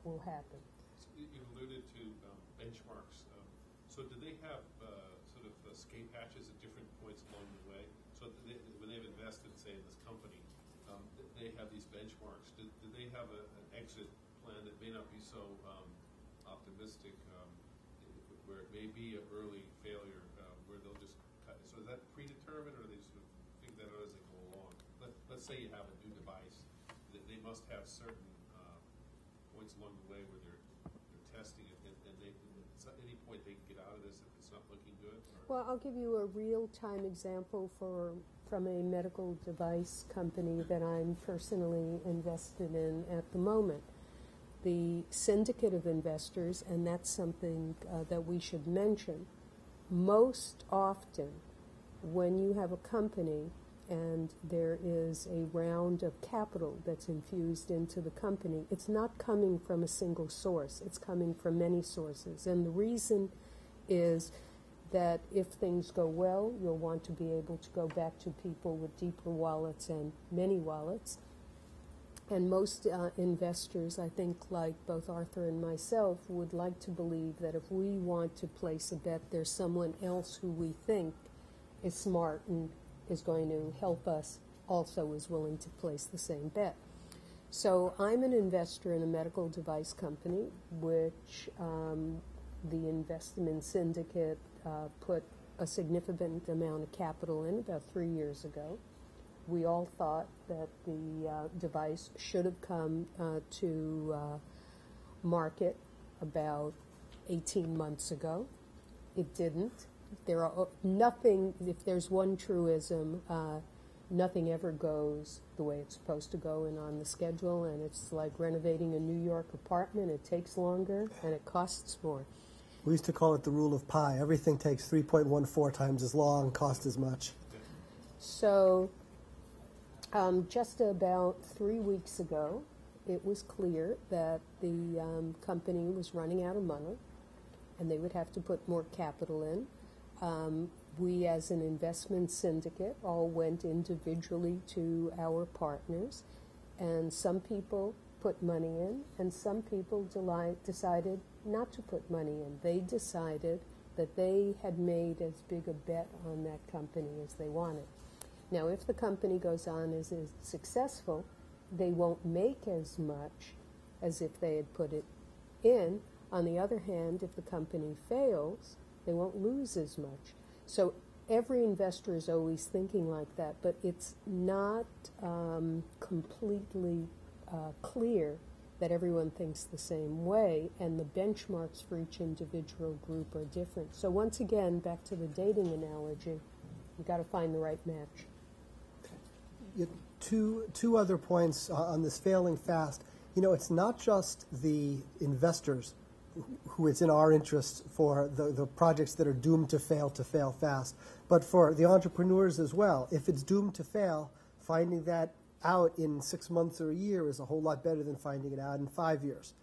will happen. So you alluded to benchmarks. So do they have sort of escape hatches at different points along the way? So when they've invested, say, in this company, they have these benchmarks. Do they have an exit plan that may not be so optimistic, where it may be an early failure, where they'll just cut? So is that predetermined, or they sort of figure that out as they go along? Let's say you have a new device, that they must have certain points along the way where they're testing it, and at any point they can get out of this if it's not looking good? Or? Well, I'll give you a real-time example from a medical device company that I'm personally invested in at the moment. The syndicate of investors, and that's something that we should mention, most often when you have a company and there is a round of capital that's infused into the company, it's not coming from a single source. It's coming from many sources. And the reason is that if things go well, you'll want to be able to go back to people with deeper wallets and many wallets. And most investors, I think, like both Arthur and myself, would like to believe that if we want to place a bet, there's someone else who we think is smart and is going to help us also is willing to place the same bet. So I'm an investor in a medical device company, which the investment syndicate put a significant amount of capital in about 3 years ago. We all thought that the device should have come to market about 18 months ago. It didn't. There are nothing, if there's one truism, nothing ever goes the way it's supposed to go and on the schedule, and it's like renovating a New York apartment. It takes longer and it costs more. We used to call it the rule of pi. Everything takes 3.14 times as long, costs as much. So just about 3 weeks ago, it was clear that the company was running out of money and they would have to put more capital in. We, as an investment syndicate, all went individually to our partners, and some people put money in and some people decided not to put money in. They decided that they had made as big a bet on that company as they wanted. Now, if the company goes on as is successful, they won't make as much as if they had put it in. On the other hand, if the company fails, they won't lose as much. So every investor is always thinking like that, but it's not completely clear that everyone thinks the same way, and the benchmarks for each individual group are different. So once again, back to the dating analogy, you've got to find the right match. Two other points on this failing fast. It's not just the investors who it's in our interest for the projects that are doomed to fail fast, but for the entrepreneurs as well. If it's doomed to fail, finding that out in 6 months or a year is a whole lot better than finding it out in 5 years.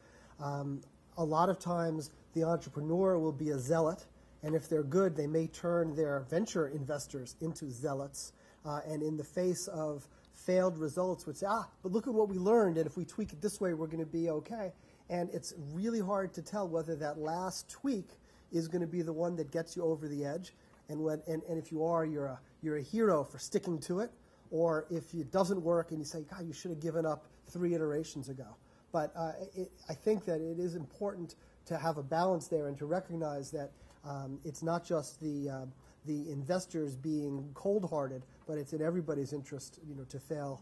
A lot of times the entrepreneur will be a zealot, and if they're good, they may turn their venture investors into zealots, and in the face of failed results would say, but look at what we learned, and if we tweak it this way, we're going to be okay. And it's really hard to tell whether that last tweak is going to be the one that gets you over the edge, and if you are, you're a hero for sticking to it, or if it doesn't work and you say, God, you should have given up 3 iterations ago. But I think that it is important to have a balance there and to recognize that it's not just the investors being cold-hearted, but it's in everybody's interest, to fail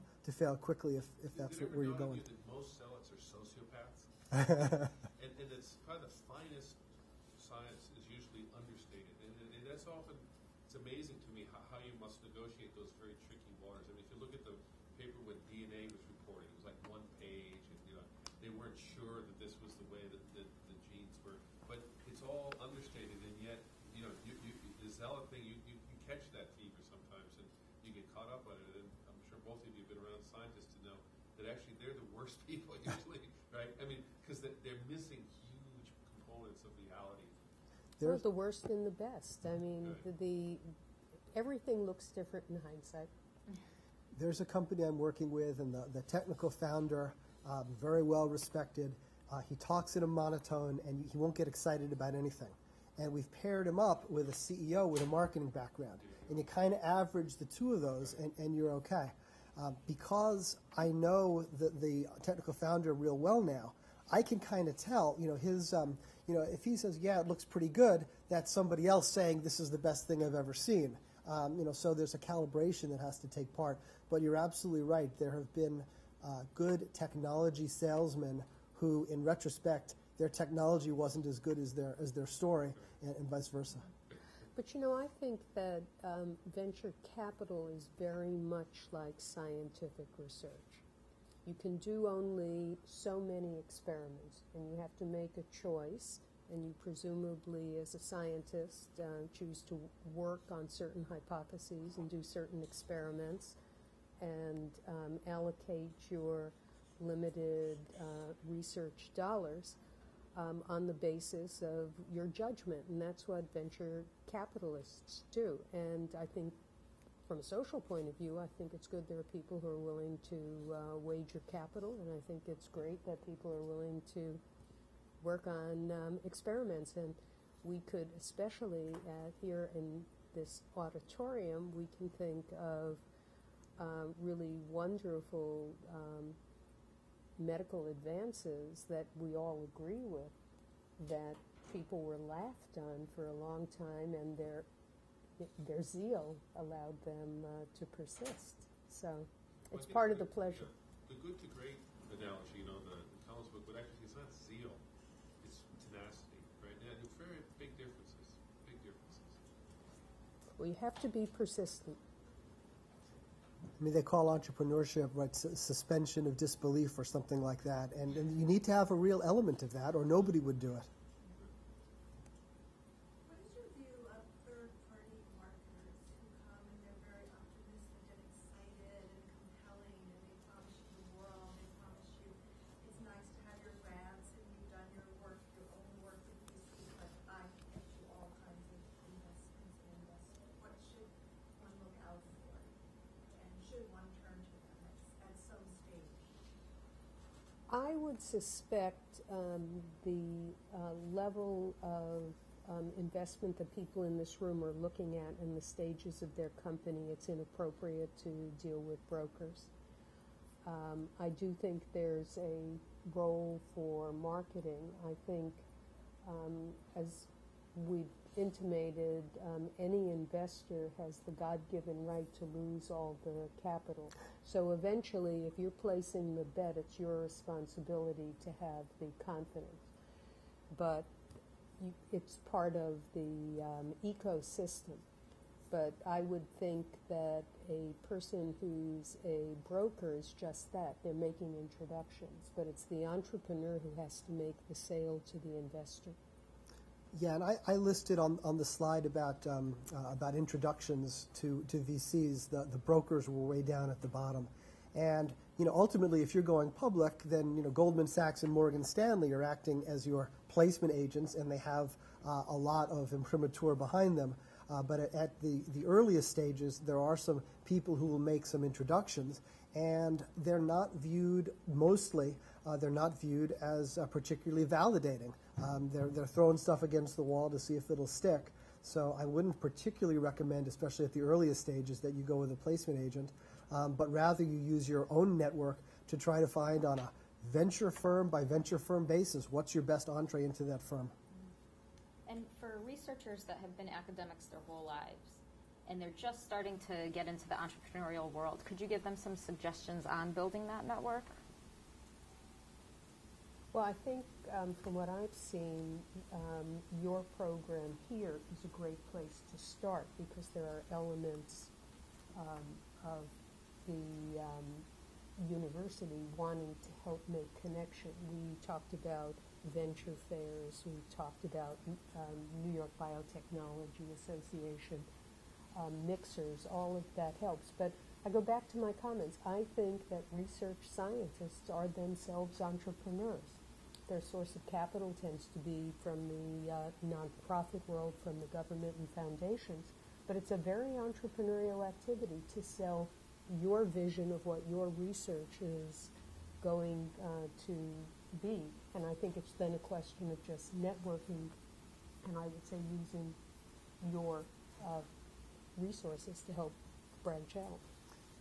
quickly if that's where you're going. That most zealots are sociopaths, and it's probably the finest science is usually understated, and that's often it's amazing to me how you must negotiate those very tricky waters. I mean, if you look at the paper when DNA was reported, it was like 1 page, and they weren't sure that this was the way that the genes were, but it's all understated, and yet the zealot thing, you catch that fever sometimes, and you get caught up on it. And I'm sure both of you have been around scientists to know that actually they're the worst people usually, right? I mean, because they're missing huge components of reality. They're the worst and the best. I mean, right. Everything looks different in hindsight. There's a company I'm working with, and the technical founder, very well respected. He talks in a monotone, and he won't get excited about anything. And we've paired him up with a CEO with a marketing background. And you kind of average the two of those, and you're okay. Because I know the technical founder real well now, I can kind of tell, his, if he says, yeah, it looks pretty good, that's somebody else saying this is the best thing I've ever seen. So there's a calibration that has to take part. But you're absolutely right. There have been good technology salesmen who, in retrospect, their technology wasn't as good as their story, and vice versa. But I think that venture capital is very much like scientific research. You can do only so many experiments, and you have to make a choice, and you presumably, as a scientist, choose to work on certain hypotheses and do certain experiments, and allocate your limited research dollars on the basis of your judgment, and that's what venture capitalists do. And I think from a social point of view, I think it's good there are people who are willing to wager capital, and I think it's great that people are willing to work on experiments. And we could, especially here in this auditorium, we can think of really wonderful medical advances that we all agree with, that people were laughed on for a long time, and their zeal allowed them to persist. So it's part of the pleasure. The good to great analogy, the Collins book, but actually it's not zeal, it's tenacity, right? Yeah, it's very big differences. Well, you have to be persistent. I mean, they call entrepreneurship, right, suspension of disbelief or something like that. And you need to have a real element of that, or nobody would do it. What is your view of third-party marketers who come and they're very optimistic and excited and compelling, and they promise you the world, they promise you it's nice to have your grants and you've done your work, your own work with VC, but I can get you all kinds of investments and investment. What should one look out for? And should one turn to them at some stage? I would suspect the level of investment that people in this room are looking at and the stages of their company, it's inappropriate to deal with brokers. I do think there's a role for marketing. I think, as we've intimated, any investor has the God-given right to lose all the capital. So eventually, if you're placing the bet, it's your responsibility to have the confidence. But it's part of the ecosystem. But I would think that a person who's a broker is just that. They're making introductions. But it's the entrepreneur who has to make the sale to the investor. Yeah, and I listed on the slide about introductions to VCs. The brokers were way down at the bottom. And ultimately, if you're going public, then Goldman Sachs and Morgan Stanley are acting as your placement agents, and they have a lot of imprimatur behind them. But at the earliest stages, there are some people who will make some introductions, and they're not viewed mostly. They're not viewed as particularly validating. They're throwing stuff against the wall to see if it'll stick. So I wouldn't particularly recommend, especially at the earliest stages, that you go with a placement agent, but rather you use your own network to try to find on a venture firm by venture firm basis what's your best entree into that firm. And for researchers that have been academics their whole lives, and they're just starting to get into the entrepreneurial world, could you give them some suggestions on building that network? Well, I think from what I've seen, your program here is a great place to start because there are elements of the university wanting to help make connection. We talked about venture fairs, we talked about New York Biotechnology Association, mixers, all of that helps. But I go back to my comments. I think that research scientists are themselves entrepreneurs. Their source of capital tends to be from the nonprofit world, from the government and foundations. But it's a very entrepreneurial activity to sell your vision of what your research is going to be. And I think it's then a question of just networking, and I would say using your resources to help branch out.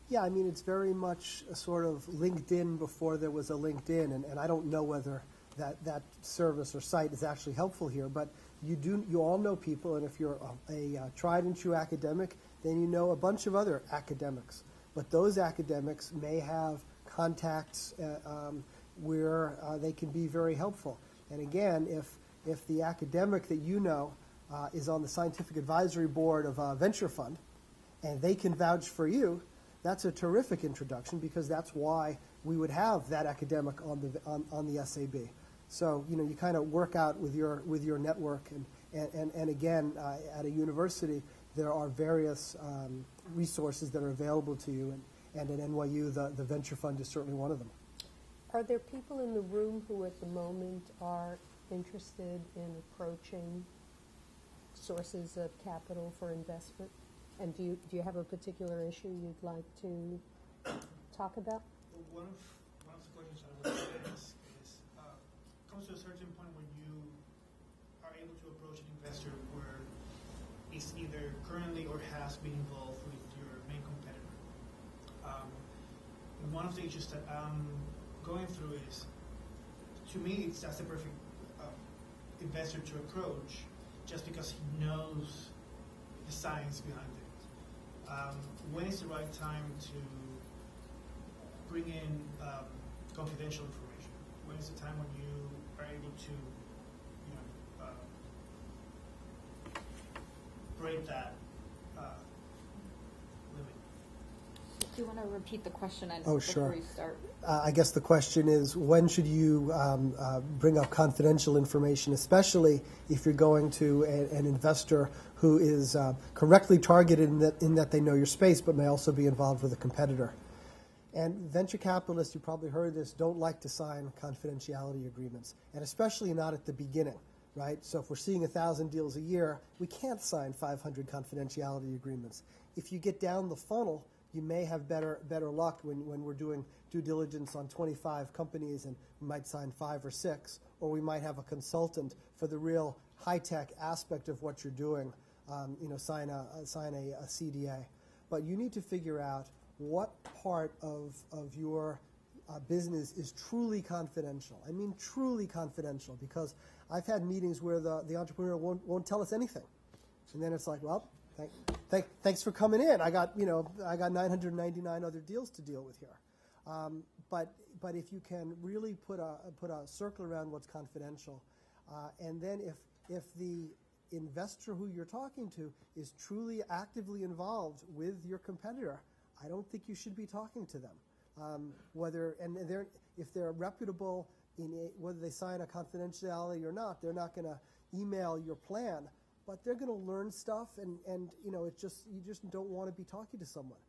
Yeah, I mean, it's very much a sort of LinkedIn before there was a LinkedIn, and I don't know whether that service or site is actually helpful here, but you all know people, and if you're a tried and true academic, then you know a bunch of other academics. But those academics may have contacts where they can be very helpful. And again, if the academic that you know is on the scientific advisory board of a venture fund, and they can vouch for you, that's a terrific introduction because that's why we would have that academic on the SAB. So you kind of work out with your network, and again at a university there are various resources that are available to you, and at NYU the venture fund is certainly one of them. Are there people in the room who at the moment are interested in approaching sources of capital for investment? And do you have a particular issue you'd like to talk about? One of the questions I would ask is, comes to a certain point when you are able to approach an investor where it's either currently or has been involved with your main competitor. And one of the issues that I'm going through is, to me, that's the perfect investor to approach, just because he knows the science behind it. When is the right time to bring in confidential information? When is the time when you are able to, break that limit? Do you want to repeat the question Sure. before you start? I guess the question is, when should you bring up confidential information, especially if you're going to an investor who is correctly targeted in that they know your space but may also be involved with a competitor? And venture capitalists, you probably heard this, don't like to sign confidentiality agreements, and especially not at the beginning, right? So if we're seeing 1,000 deals a year, we can't sign 500 confidentiality agreements. If you get down the funnel, you may have better luck when we're doing due diligence on 25 companies, and we might sign 5 or 6, or we might have a consultant for the real high-tech aspect of what you're doing, sign a CDA. But you need to figure out what part of your business is truly confidential. I mean truly confidential, because I've had meetings where the entrepreneur won't tell us anything. And then it's like, well, thanks for coming in. I got 999 other deals to deal with here. But if you can really put a circle around what's confidential, and then if the investor who you're talking to is truly actively involved with your competitor, I don't think you should be talking to them. If they're reputable, whether they sign a confidentiality or not, they're not going to email your plan, but they're going to learn stuff, and you just don't want to be talking to someone.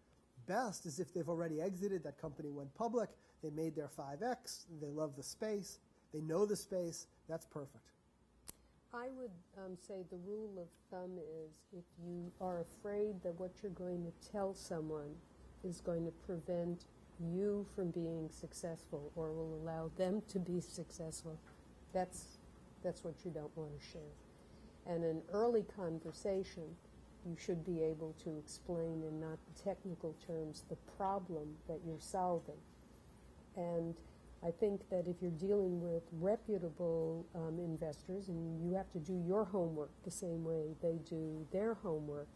Best is if they've already exited, that company went public, they made their 5X, they love the space, they know the space, that's perfect. I would say the rule of thumb is if you are afraid that what you're going to tell someone is going to prevent you from being successful or will allow them to be successful, that's what you don't want to share. And in early conversation, you should be able to explain in not technical terms the problem that you're solving. And I think that if you're dealing with reputable investors, and you have to do your homework the same way they do their homework,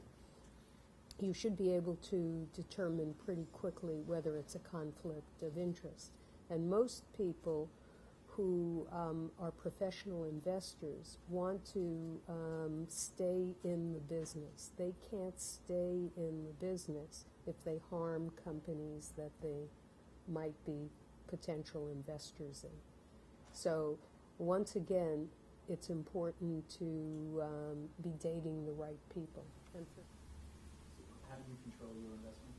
you should be able to determine pretty quickly whether it's a conflict of interest. And most people who are professional investors want to stay in the business. They can't stay in the business if they harm companies that they might be potential investors in. So once again, it's important to be dating the right people. How do you control your investment?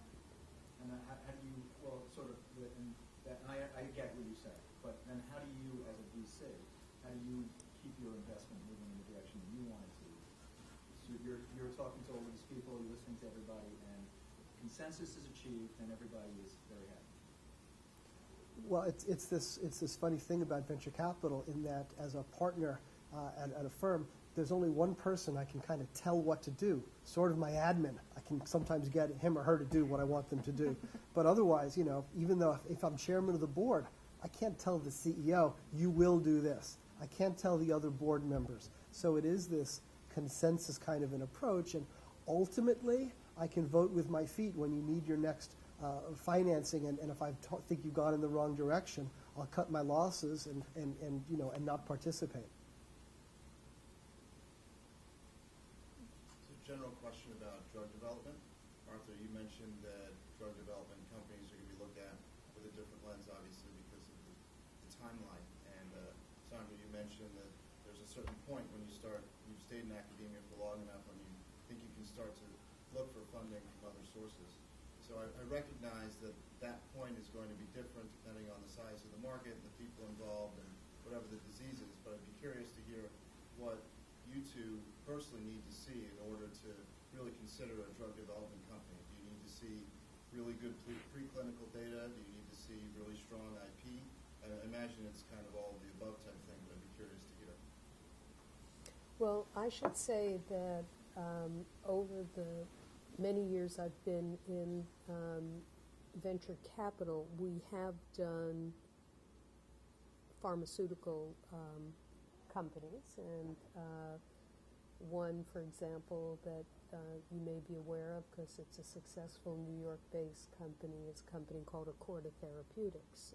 And how do you, well, sort of, and I get what you say, but then how do you, as a VC, how do you keep your investment moving in the direction you want it to? So you're talking to all these people, you're listening to everybody, and consensus is achieved, and everybody is very happy. Well, it's this funny thing about venture capital in that as a partner at a firm, there's only one person I can kind of tell what to do, sort of my admin. I can sometimes get him or her to do what I want them to do. But otherwise, even though if I'm chairman of the board, I can't tell the CEO, you will do this. I can't tell the other board members. So it is this consensus kind of an approach, and ultimately, I can vote with my feet when you need your next financing, and if I think you've gone in the wrong direction, I'll cut my losses and not participate. General question about drug development. Arthur, you mentioned that drug development companies are going to be looked at with a different lens, obviously, because of the timeline. And Sandra, you mentioned that there's a certain point when you've stayed in academia for long enough when you think you can start to look for funding from other sources. So I recognize that point is going to be different depending on the size of the market, the people involved, and whatever the disease is. But I'd be curious to hear what you two personally need to see in order to really consider a drug development company. Do you need to see really good preclinical data? Do you need to see really strong IP? I imagine it's kind of all of the above type thing, but I'd be curious to hear. Well, I should say that over the many years I've been in venture capital, we have done pharmaceutical companies, and one, for example, that you may be aware of because it's a successful New York-based company is a company called Accorda Therapeutics,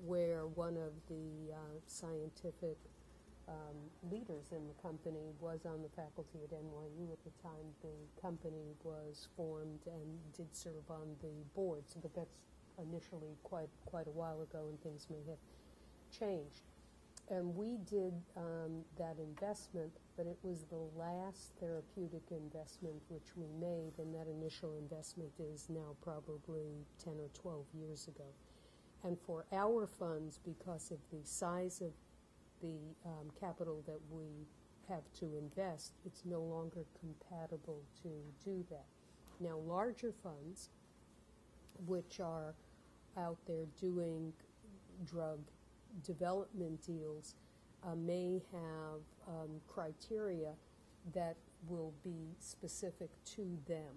where one of the scientific leaders in the company was on the faculty at NYU at the time the company was formed and did serve on the boards, but that's initially quite a while ago, and things may have changed. And we did that investment, but it was the last therapeutic investment which we made, and that initial investment is now probably 10 or 12 years ago. And for our funds, because of the size of the capital that we have to invest, it's no longer compatible to do that. Now, larger funds, which are out there doing drug development deals, may have criteria that will be specific to them.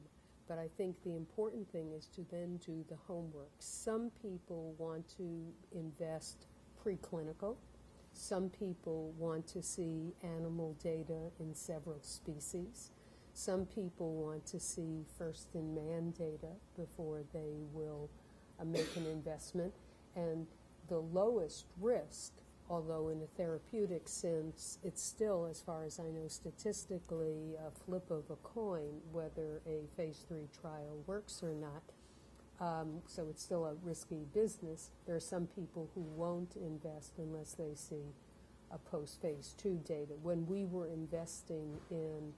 But I think the important thing is to then do the homework. Some people want to invest preclinical. Some people want to see animal data in several species. Some people want to see first-in-man data before they will make an investment. And the lowest risk, although in a therapeutic sense, it's still, as far as I know, statistically a flip of a coin whether a phase 3 trial works or not. So it's still a risky business. There are some people who won't invest unless they see a post-phase 2 data. When we were investing in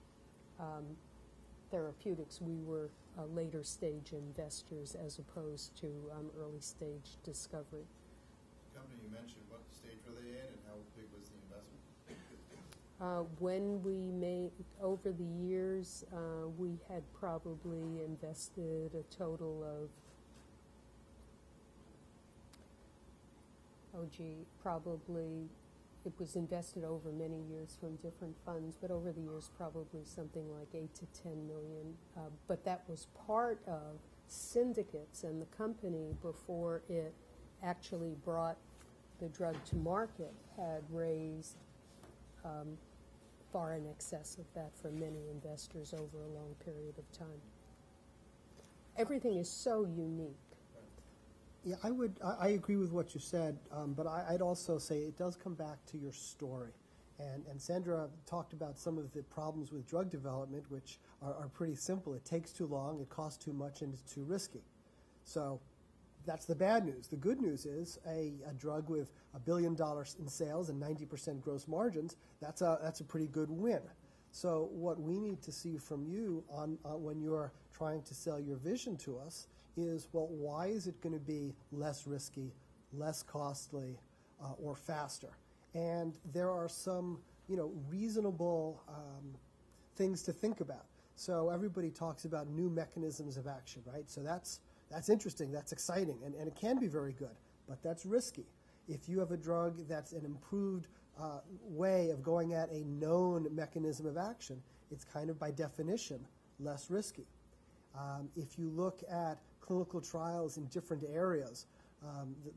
therapeutics, we were later stage investors as opposed to early stage discovery. The company you mentioned, what stage were they in and how big was the investment? When we made, over the years, we had probably invested a total of, probably, it was invested over many years from different funds, but over the years probably something like 8 to 10 million. But that was part of syndicates, and the company, before it actually brought the drug to market, had raised far in excess of that from many investors over a long period of time. Everything is so unique. Yeah, I agree with what you said, but I'd also say it does come back to your story. And Sandra talked about some of the problems with drug development, which are pretty simple. It takes too long, it costs too much, and it's too risky. So that's the bad news. The good news is a drug with $1 billion in sales and 90% gross margins, that's a pretty good win. So what we need to see from you on when you're trying to sell your vision to us is, well, why is it going to be less risky, less costly, or faster? And there are some, reasonable things to think about. So everybody talks about new mechanisms of action, right? So that's interesting, that's exciting, and it can be very good, but that's risky. If you have a drug that's an improved way of going at a known mechanism of action, it's kind of by definition less risky. If you look at clinical trials in different areas,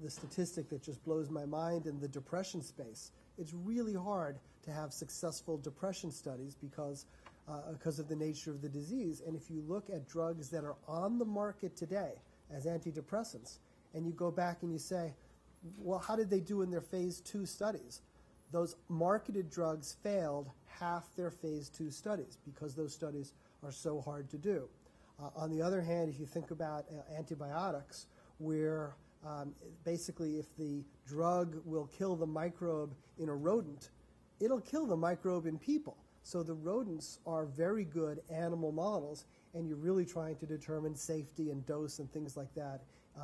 the statistic that just blows my mind in the depression space, it's really hard to have successful depression studies because of the nature of the disease. And if you look at drugs that are on the market today as antidepressants, and you go back and you say, well, how did they do in their phase 2 studies? Those marketed drugs failed half their phase 2 studies because those studies are so hard to do. On the other hand, if you think about antibiotics, where basically if the drug will kill the microbe in a rodent, it'll kill the microbe in people. So the rodents are very good animal models, and you're really trying to determine safety and dose and things like that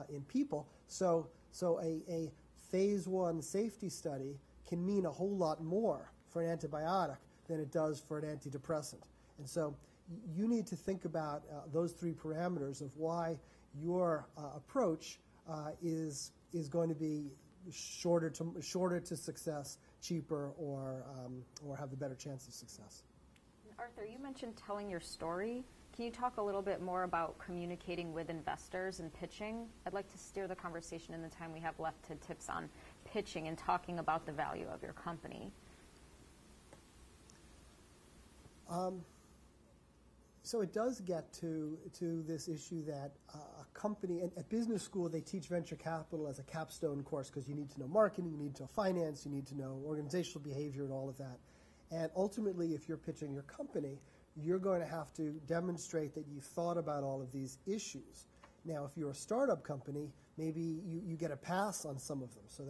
in people. So a phase 1 safety study can mean a whole lot more for an antibiotic than it does for an antidepressant. And so you need to think about those 3 parameters of why your approach is going to be shorter to success, cheaper, or have a better chance of success. Arthur, you mentioned telling your story. Can you talk a little bit more about communicating with investors and pitching? I'd like to steer the conversation in the time we have left to tips on pitching and talking about the value of your company. So it does get to this issue that a company, at business school, they teach venture capital as a capstone course because you need to know marketing, you need to know finance, you need to know organizational behavior and all of that. And ultimately, if you're pitching your company, you're going to have to demonstrate that you thought about all of these issues. Now, if you're a startup company, maybe you get a pass on some of them, so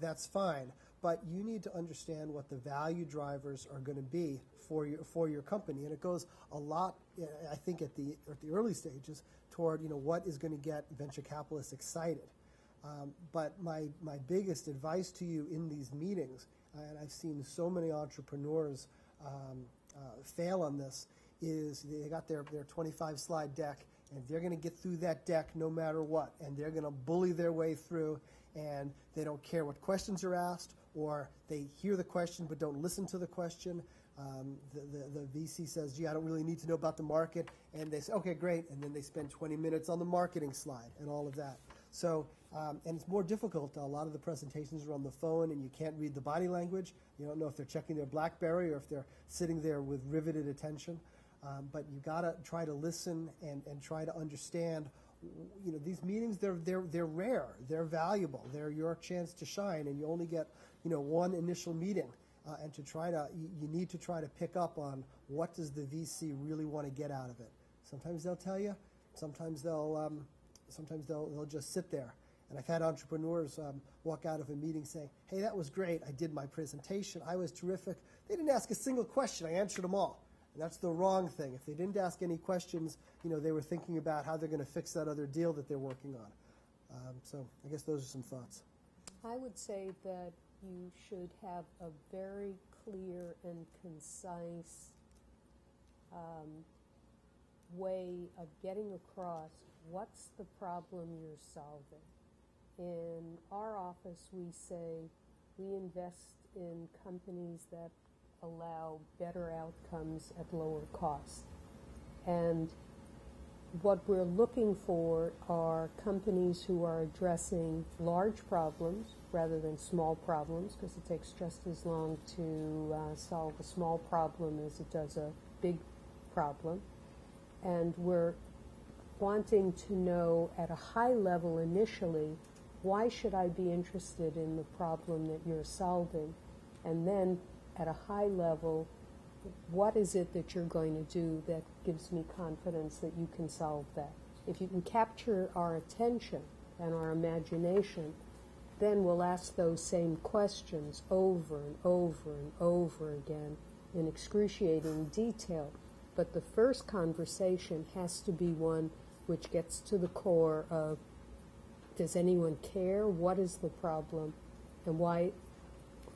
that's fine. But you need to understand what the value drivers are going to be for your company, and it goes a lot, I think, at the early stages toward what is going to get venture capitalists excited. But my biggest advice to you in these meetings, and I've seen so many entrepreneurs fail on this, is they got their 25-slide deck, and they're going to get through that deck no matter what, and they're going to bully their way through, and they don't care what questions are asked, or they hear the question but don't listen to the question. The VC says, gee, I don't really need to know about the market, and they say, okay, great, and then they spend 20 minutes on the marketing slide and all of that. So, and it's more difficult. A lot of the presentations are on the phone, and you can't read the body language. You don't know if they're checking their BlackBerry or if they're sitting there with riveted attention. But you got to try to listen and try to understand. These meetings, they're rare, they're valuable, they're your chance to shine, and you only get one initial meeting. And you need to try to pick up on what does the VC really want to get out of it. Sometimes they'll tell you, sometimes they'll just sit there. And I've had entrepreneurs walk out of a meeting saying, "Hey, that was great. I did my presentation. I was terrific. They didn't ask a single question. I answered them all." And that's the wrong thing. If they didn't ask any questions, they were thinking about how they're going to fix that other deal that they're working on. So I guess those are some thoughts. I would say that you should have a very clear and concise way of getting across what's the problem you're solving. In our office, we say we invest in companies that allow better outcomes at lower cost. And what we're looking for are companies who are addressing large problems rather than small problems, because it takes just as long to solve a small problem as it does a big problem. And we're wanting to know at a high level initially, why should I be interested in the problem that you're solving? And then at a high level, what is it that you're going to do that gives me confidence that you can solve that? If you can capture our attention and our imagination, then we'll ask those same questions over and over and over again in excruciating detail. But the first conversation has to be one which gets to the core of, does anyone care? What is the problem? And why,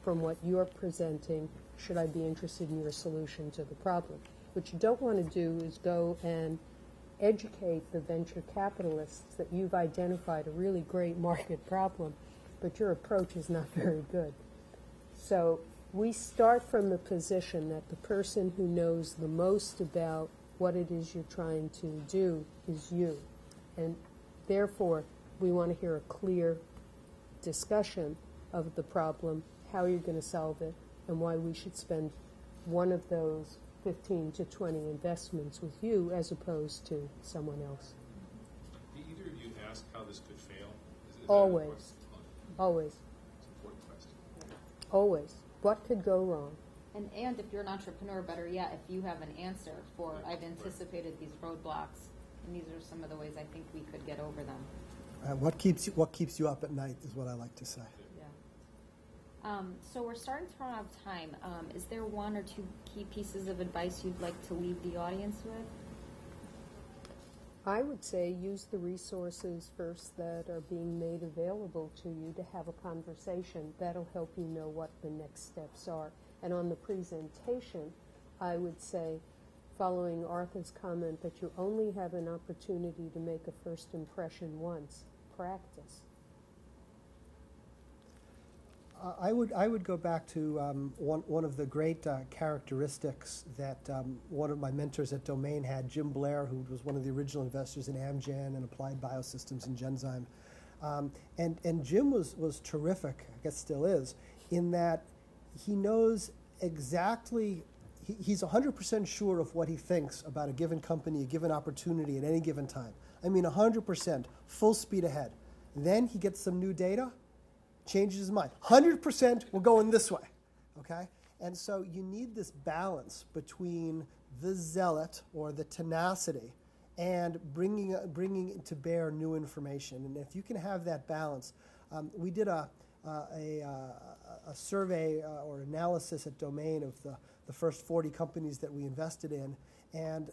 from what you're presenting, should I be interested in your solution to the problem? What you don't want to do is go and educate the venture capitalists that you've identified a really great market problem, but your approach is not very good. So we start from the position that the person who knows the most about what it is you're trying to do is you. And therefore, we want to hear a clear discussion of the problem, how you're going to solve it, and why we should spend one of those 15 to 20 investments with you as opposed to someone else. Do either of you ask how this could fail? Is Always. Always. It's an important question. Always. What could go wrong? And if you're an entrepreneur, better yet, if you have an answer for, I've anticipated these roadblocks, and these are some of the ways I think we could get over them. What keeps you up at night is what I like to say. Yeah. So we're starting to run out of time. Is there one or two key pieces of advice you'd like to leave the audience with? I would say use the resources first that are being made available to you to have a conversation. That'll help you know what the next steps are. And on the presentation, I would say, following Arthur's comment that you only have an opportunity to make a first impression once, practice. I would go back to one of the great characteristics that one of my mentors at Domain had, Jim Blair, who was one of the original investors in Amgen and Applied Biosystems and Genzyme. And Jim was terrific, I guess still is, in that he knows exactly, he's 100% sure of what he thinks about a given company, a given opportunity at any given time. I mean 100%, full speed ahead. Then he gets some new data, changes his mind. 100% we're going this way, okay? And so you need this balance between the zealot or the tenacity and bringing to bear new information. And if you can have that balance, we did a survey or analysis at Domain of the first 40 companies that we invested in, and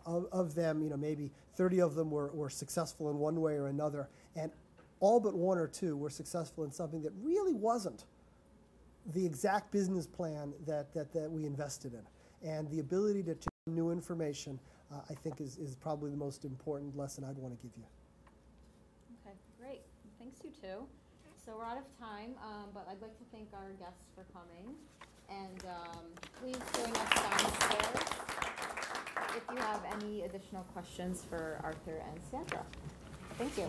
of them, maybe 30 of them were successful in one way or another, and all but one or two were successful in something that really wasn't the exact business plan that we invested in. And the ability to take new information, I think, is probably the most important lesson I'd want to give you. Okay, great. Thanks, you two. So we're out of time, but I'd like to thank our guests for coming. And please join us downstairs if you have any additional questions for Arthur and Sandra. Thank you.